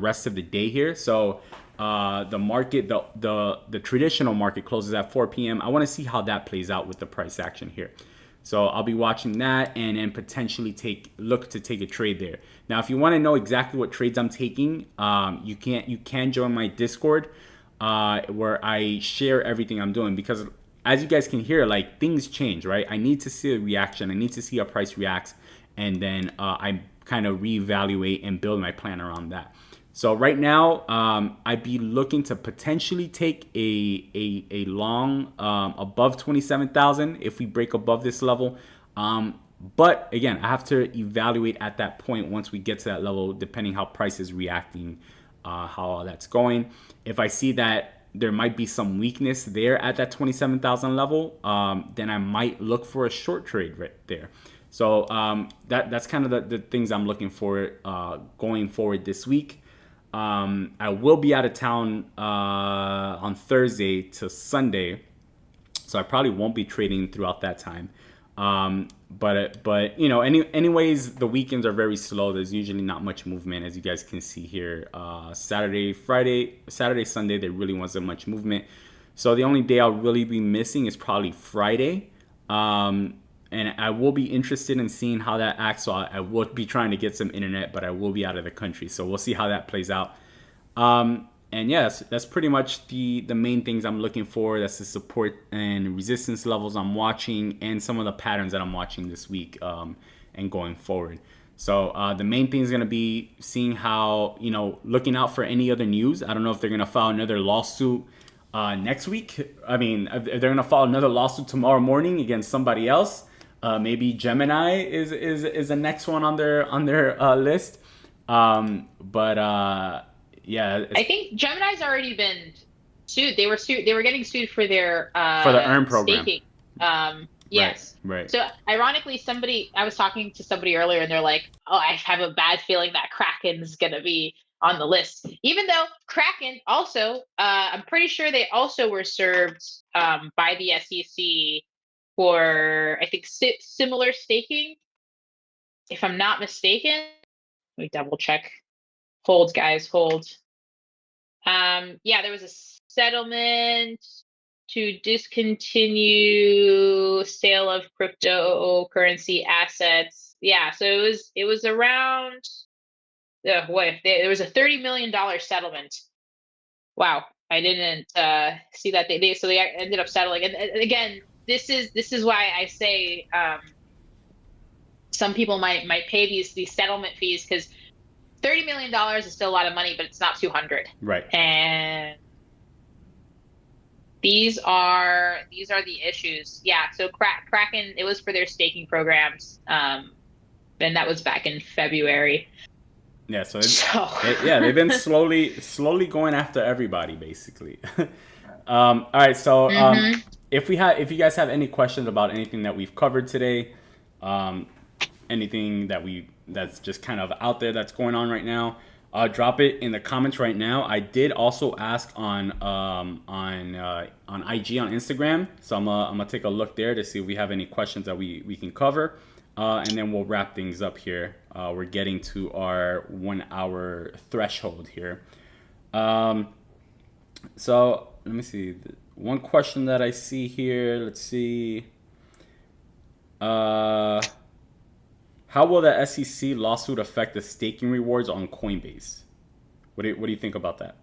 rest of the day here. So the market, the traditional market closes at 4 p.m. I want to see how that plays out with the price action here. So I'll be watching that, and then potentially look to take a trade there. Now, if you want to know exactly what trades I'm taking, you can join my Discord, where I share everything I'm doing, because as you guys can hear, like, things change, right? I need to see a reaction. I need to see how price reacts, and then I kind of reevaluate and build my plan around that. So right now, I'd be looking to potentially take a long above 27,000 if we break above this level. But again, I have to evaluate at that point once we get to that level, depending how price is reacting, how all that's going. If I see that there might be some weakness there at that 27,000 level, then I might look for a short trade right there. So that's kind of the things I'm looking for going forward this week. I will be out of town on Thursday to Sunday, so I probably won't be trading throughout that time. But anyways, the weekends are very slow. There's usually not much movement, as you guys can see here. Saturday, Sunday, there really wasn't much movement. So the only day I'll really be missing is probably Friday. And I will be interested in seeing how that acts. So I will be trying to get some internet, but I will be out of the country. So we'll see how that plays out. And yes, that's pretty much the main things I'm looking for. That's the support and resistance levels I'm watching, and some of the patterns that I'm watching this week and going forward. So the main thing is going to be seeing how, looking out for any other news. I don't know if they're going to file another lawsuit next week. I mean, if they're going to file another lawsuit tomorrow morning against somebody else. Maybe Gemini is the next one on their list. Yeah, I think Gemini's already been sued. They were getting sued for their For the earn program. staking. Right, Yes. right. So ironically, I was talking to somebody earlier, and they're like, "Oh, I have a bad feeling that Kraken's gonna be on the list." Even though Kraken also, I'm pretty sure they also were served by the SEC for, I think, similar staking, if I'm not mistaken. Let me double check. Hold, guys, hold. Yeah, there was a settlement to discontinue sale of cryptocurrency assets. Yeah, so it was around there was a $30 million settlement. Wow, I didn't see that they ended up settling. And again, this is why I say some people might pay these settlement fees, because $30 million is still a lot of money, but it's not 200. Right. And these are the issues. Yeah. So Kraken, it was for their staking programs, and that was back in February. Yeah. So, So they've been slowly going after everybody, basically. All right. So, if you guys have any questions about anything that we've covered today, anything that's just kind of out there that's going on right now, drop it in the comments right now. I did also ask on IG on Instagram, so I'm gonna take a look there to see if we have any questions that we can cover, and then we'll wrap things up here. We're getting to our 1 hour threshold here. So let me see. One question that I see here. Let's see. How will the SEC lawsuit affect the staking rewards on Coinbase? What do you think about that?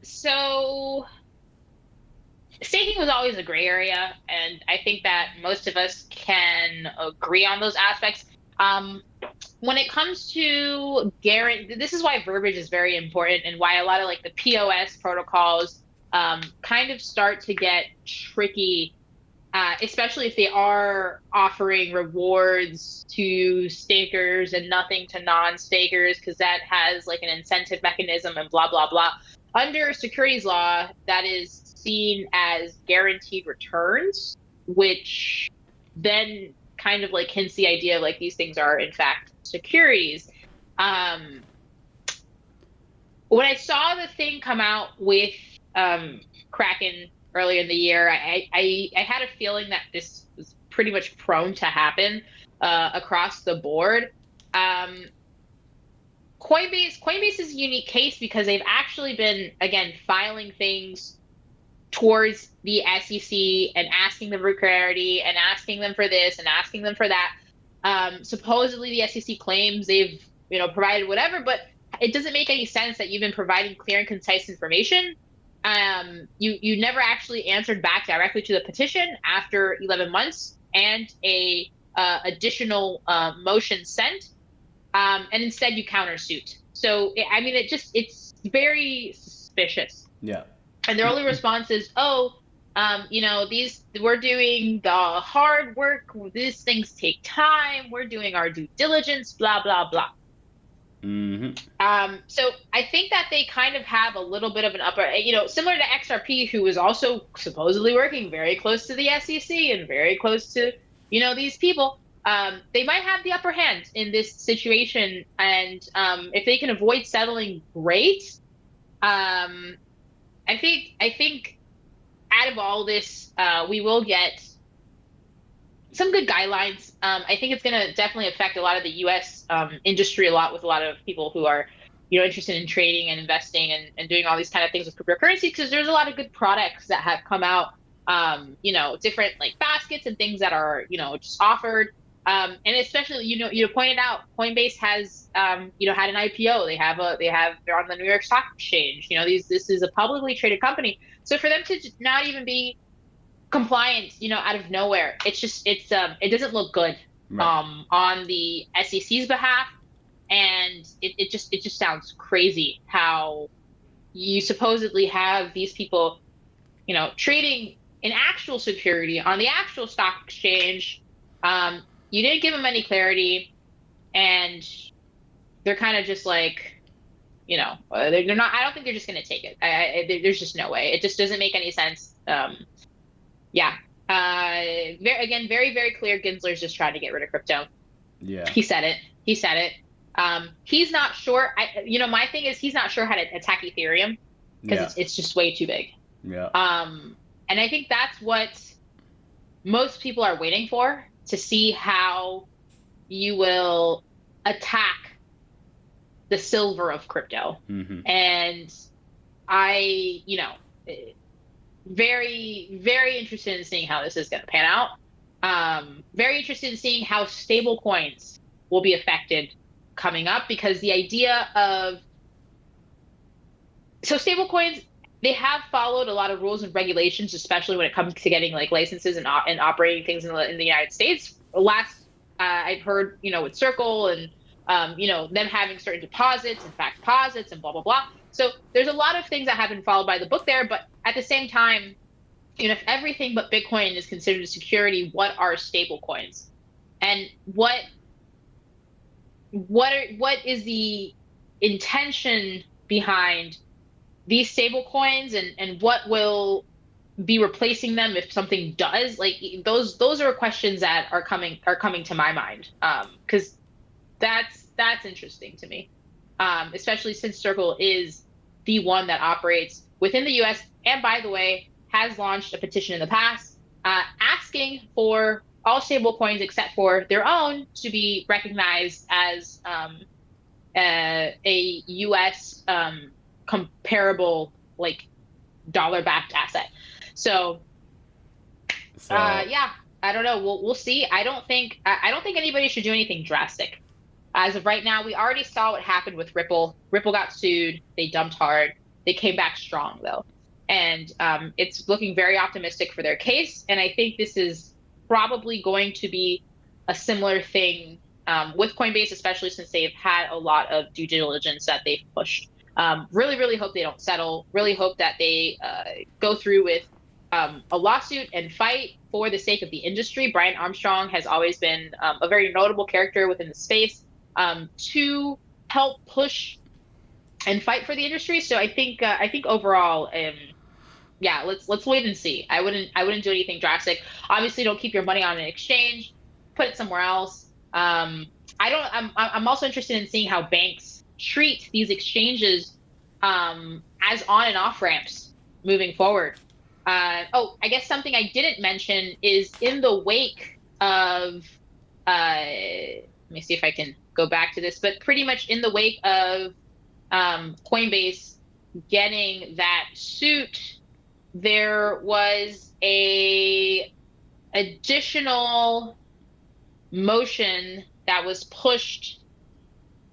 So staking was always a gray area, and I think that most of us can agree on those aspects. When it comes to guarantee, this is why verbiage is very important, and why a lot of like the POS protocols kind of start to get tricky, especially if they are offering rewards to stakers and nothing to non-stakers, because that has like an incentive mechanism and blah blah blah. Under securities law, that is seen as guaranteed returns, which then kind of like hints the idea of like these things are in fact securities. Um, when I saw the thing come out with Kraken earlier in the year, I had a feeling that this was pretty much prone to happen across the board. Um, Coinbase is a unique case because they've actually been, again, filing things towards the SEC and asking them for clarity and asking them for this and asking them for that. Supposedly the SEC claims they've provided whatever, but it doesn't make any sense that you've been providing clear and concise information. You never actually answered back directly to the petition after 11 months and a additional motion sent, and instead you countersuit. So I mean, it's very suspicious. Yeah. And their only response is, "Oh, we're doing the hard work. These things take time. We're doing our due diligence. Blah blah blah." So I think that they kind of have a little bit of an upper, similar to XRP, who is also supposedly working very close to the SEC and very close to, these people. They might have the upper hand in this situation, and if they can avoid settling, great. I think out of all this, we will get some good guidelines. I think it's going to definitely affect a lot of the U.S. Industry a lot, with a lot of people who are, interested in trading and investing and doing all these kind of things with cryptocurrency, because there's a lot of good products that have come out, different like baskets and things that are, just offered. And especially, you pointed out Coinbase has, had an IPO. They're on the New York Stock Exchange. This is a publicly traded company. So for them to not even be compliant, out of nowhere, it doesn't look good, Right. on the SEC's behalf. And it just sounds crazy how you supposedly have these people, trading in actual security on the actual stock exchange. You didn't give them any clarity, and they're kind of just like, they're not. I don't think they're just going to take it. There's just no way. It just doesn't make any sense. Yeah. Again, very, very clear. Gensler's just trying to get rid of crypto. Yeah. He said it. He's not sure. My thing is he's not sure how to attack Ethereum because it's just way too big. Yeah. And I think that's what most people are waiting for, to see how you will attack the silver of crypto. And I, very, very interested in seeing how this is going to pan out. Very interested in seeing how stable coins will be affected coming up, because the idea of stable coins, they have followed a lot of rules and regulations, especially when it comes to getting like licenses and operating things in the United States. Last I've heard, with Circle and them having certain deposits and fact deposits and blah blah blah. So there's a lot of things that have been followed by the book there, but at the same time, if everything but Bitcoin is considered a security, what are stable coins, and what is the intention behind these stable coins, and what will be replacing them if something does? Like those are questions that are coming to my mind, because that's interesting to me, especially since Circle is the one that operates within the U.S. and, by the way, has launched a petition in the past asking for all stable coins except for their own to be recognized as a U.S. Comparable, like, dollar-backed asset. So yeah, I don't know. We'll see. I don't think anybody should do anything drastic. As of right now, we already saw what happened with Ripple. Ripple got sued. They dumped hard. They came back strong, though. And it's looking very optimistic for their case. And I think this is probably going to be a similar thing with Coinbase, especially since they've had a lot of due diligence that they've pushed. Really, really hope they don't settle. Really hope that they go through with a lawsuit and fight for the sake of the industry. Brian Armstrong has always been a very notable character within the space to help push and fight for the industry. So I think overall, yeah, let's wait and see. I wouldn't do anything drastic. Obviously, don't keep your money on an exchange. Put it somewhere else. I'm also interested in seeing how banks treat these exchanges as on and off ramps moving forward. I guess something I didn't mention is in the wake of let me see if I can go back to this, but pretty much in the wake of Coinbase getting that suit, there was a additional motion that was pushed.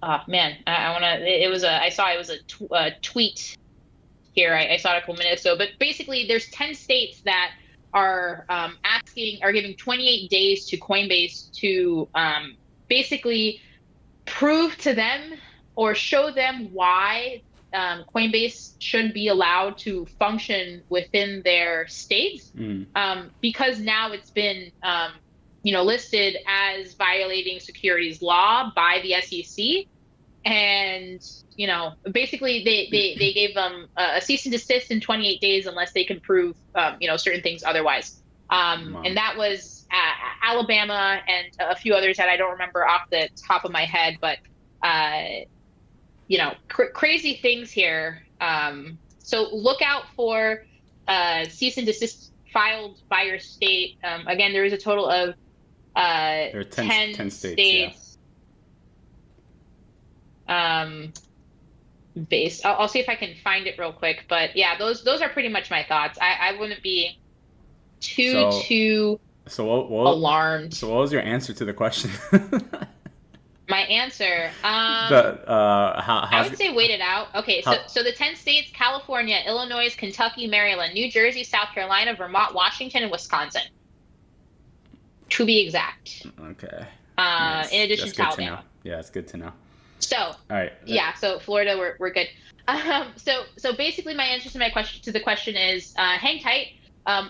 Oh man, I saw it was a tweet here. I saw it a couple minutes ago, but basically there's 10 states that are giving 28 days to Coinbase to basically prove to them or show them why Coinbase should be allowed to function within their states, because now it's been listed as violating securities law by the SEC. And basically they gave them a cease and desist in 28 days unless they can prove certain things otherwise. Wow. And that was Alabama and a few others that I don't remember off the top of my head, but crazy things here. So look out for cease and desist filed by your state. Again, there is a total of there are 10 states. Yeah. Based. I'll see if I can find it real quick, but yeah, those are pretty much my thoughts. I wouldn't be too alarmed. So what was your answer to the question? My answer, I would say wait it out. Okay, so the 10 states: California, Illinois, Kentucky, Maryland, New Jersey, South Carolina, Vermont, Washington, and Wisconsin, to be exact. Okay. In addition to Alabama. Yeah, it's good to know. So, all right. Yeah, so Florida, we're good. So basically, my answer to the question is hang tight.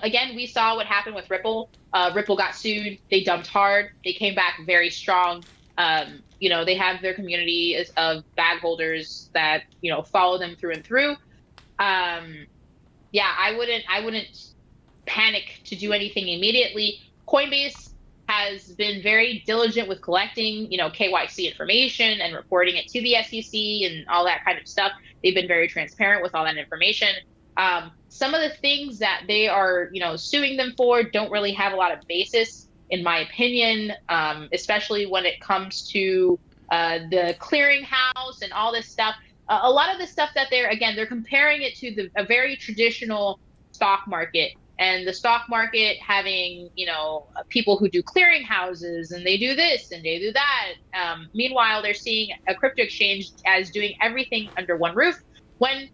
Again, we saw what happened with Ripple. Ripple got sued. They dumped hard. They came back very strong. They have their community of bag holders that follow them through and through. Yeah, I wouldn't panic to do anything immediately. Coinbase has been very diligent with collecting, KYC information and reporting it to the SEC and all that kind of stuff. They've been very transparent with all that information. Some of the things that they are, suing them for don't really have a lot of basis, in my opinion, especially when it comes to the clearinghouse and all this stuff. A lot of the stuff that they're comparing it to a very traditional stock market, and the stock market having people who do clearinghouses and they do this and they do that. Meanwhile, they're seeing a crypto exchange as doing everything under one roof when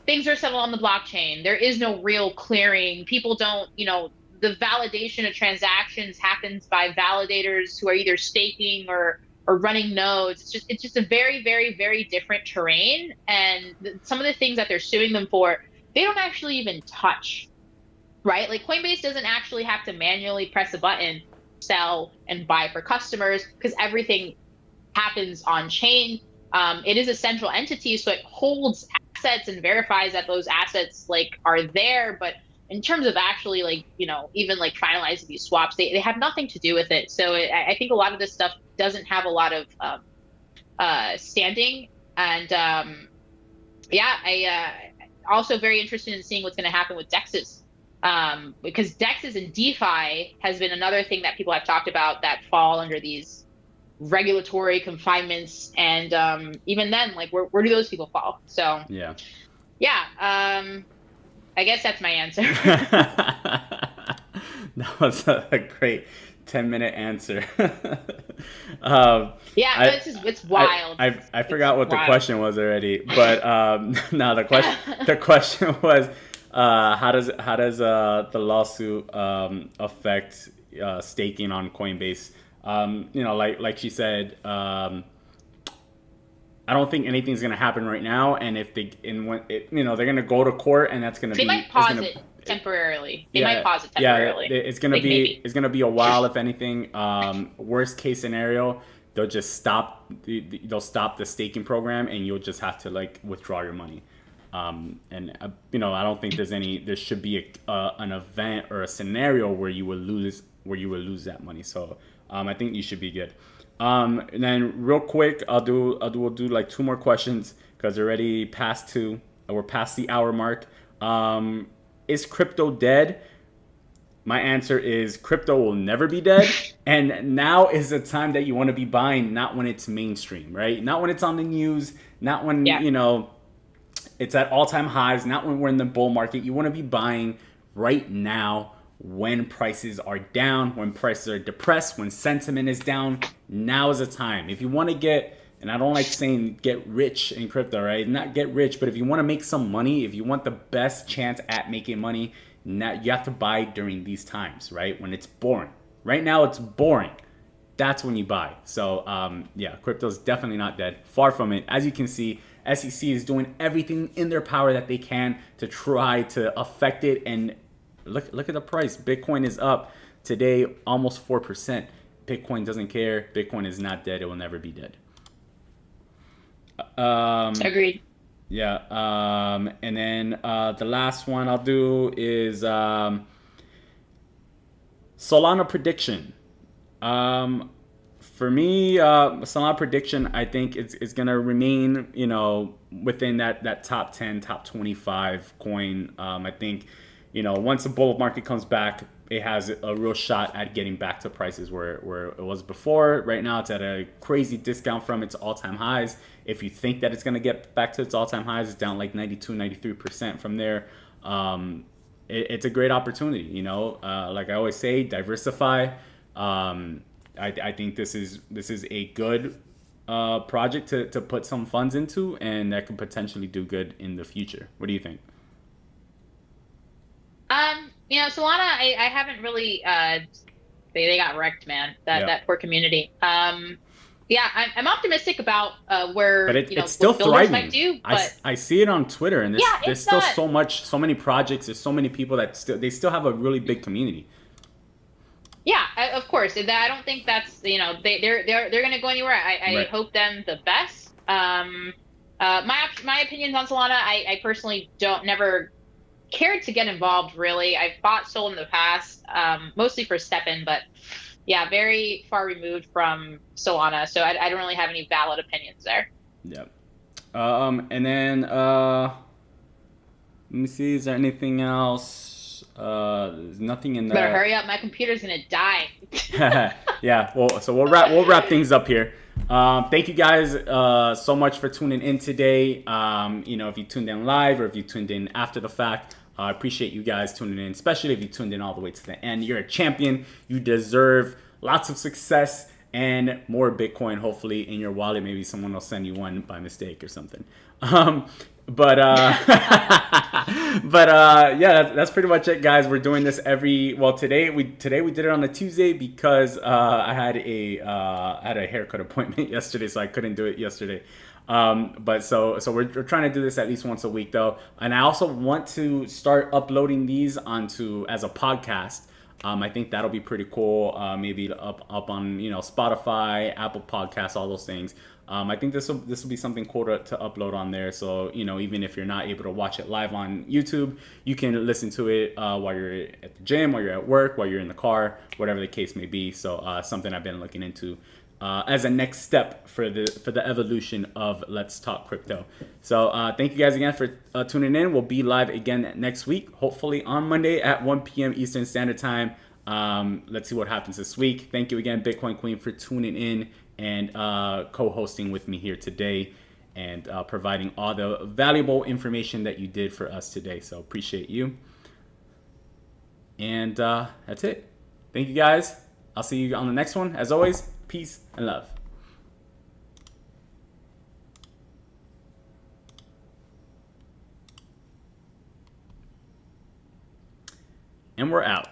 things are settled on the blockchain. There is no real clearing. People don't, the validation of transactions happens by validators who are either staking or running nodes. It's just a very, very, very different terrain. And some of the things that they're suing them for, they don't actually even touch, right? Like Coinbase doesn't actually have to manually press a button, sell and buy for customers, because everything happens on chain. It is a central entity, so it holds assets and verifies that those assets are there. But in terms of actually even finalizing these swaps, they have nothing to do with it. So I think a lot of this stuff doesn't have a lot of standing. And I also very interested in seeing what's going to happen with DEXs. Because DEXs and DeFi has been another thing that people have talked about that fall under these regulatory confinements, and even then, where do those people fall? So I guess that's my answer. That was a great 10-minute answer. It's wild. I forgot what the question was already, but no, the question was, how does the lawsuit affect staking on Coinbase? Like she said, I don't think anything's gonna happen right now, and if they're gonna go to court, and that's gonna they might pause it temporarily. It's gonna be a while, if anything. Worst case scenario, they'll just stop the staking program, and you'll just have to withdraw your money. I don't think there should be an event or a scenario where you will lose that money. So I think you should be good. And then real quick, we'll do 2 more questions because we're already past 2. We're past the hour mark. Is crypto dead? My answer is crypto will never be dead. And now is the time that you want to be buying, not when it's mainstream, right? Not when it's on the news, not when, it's at all-time highs, not when we're in the bull market. You want to be buying right now when prices are down, when prices are depressed, when sentiment is down. Now is the time. If you want to get, and I don't like saying get rich in crypto, right? Not get rich, but if you want to make some money, if you want the best chance at making money, now you have to buy during these times, right? When it's boring. Right now it's boring. That's when you buy. So crypto is definitely not dead. Far from it. As you can see, SEC is doing everything in their power that they can to try to affect it. And look at the price. Bitcoin is up today almost 4%. Bitcoin doesn't care. Bitcoin is not dead. It will never be dead. Agreed. Yeah. And then the last one I'll do is Solana prediction. For me, Solana prediction, I think it's going to remain, within that top 10, top 25 coin. I think, once the bull market comes back, it has a real shot at getting back to prices where it was before. Right now, it's at a crazy discount from its all-time highs. If you think that it's going to get back to its all-time highs, it's down 92, 93% from there. It's a great opportunity, like I always say, diversify. I think this is a good project to put some funds into, and that could potentially do good in the future. What do you think? Solana, I haven't really. They got wrecked, man. That poor community. I'm optimistic about where but it's still thriving. Might do, but I see it on Twitter, and there's still so many projects. There's so many people that they still have a really big community. Yeah, of course. I don't think that's, they're going to go anywhere. I Right. hope them the best. My opinions on Solana. I personally don't never cared to get involved. Really, I've bought Sol in the past, mostly for step in, but yeah, very far removed from Solana. So I don't really have any valid opinions there. Yeah. And then let me see. Is there anything else? There's nothing in Better the. hurry up. My computer's gonna die. Yeah. Well, so we'll wrap things up here. Thank you guys so much for tuning in today. If you tuned in live or if you tuned in after the fact, I appreciate you guys tuning in, especially if you tuned in all the way to the end. You're a champion. You deserve lots of success and more Bitcoin, hopefully, in your wallet. Maybe someone will send you one by mistake or something. Um, but yeah, that's pretty much it, guys. We're doing this today we did it on a Tuesday because I had a haircut appointment yesterday, so I couldn't do it yesterday. But so we're trying to do this at least once a week though, and I also want to start uploading these onto as a podcast. I think that'll be pretty cool. Maybe up on Spotify, Apple Podcasts, all those things. I think this will be something cool to upload on there. So even if you're not able to watch it live on YouTube, you can listen to it while you're at the gym, while you're at work, while you're in the car, whatever the case may be. So something I've been looking into as a next step for the evolution of Let's Talk Crypto. So thank you guys again for tuning in. We'll be live again next week, hopefully on Monday at 1 p.m. Eastern Standard Time. Let's see what happens this week. Thank you again, Bitcoin Queen, for tuning in and co-hosting with me here today and providing all the valuable information that you did for us today. So appreciate you. And that's it. Thank you guys. I'll see you on the next one. As always, peace and love. And we're out.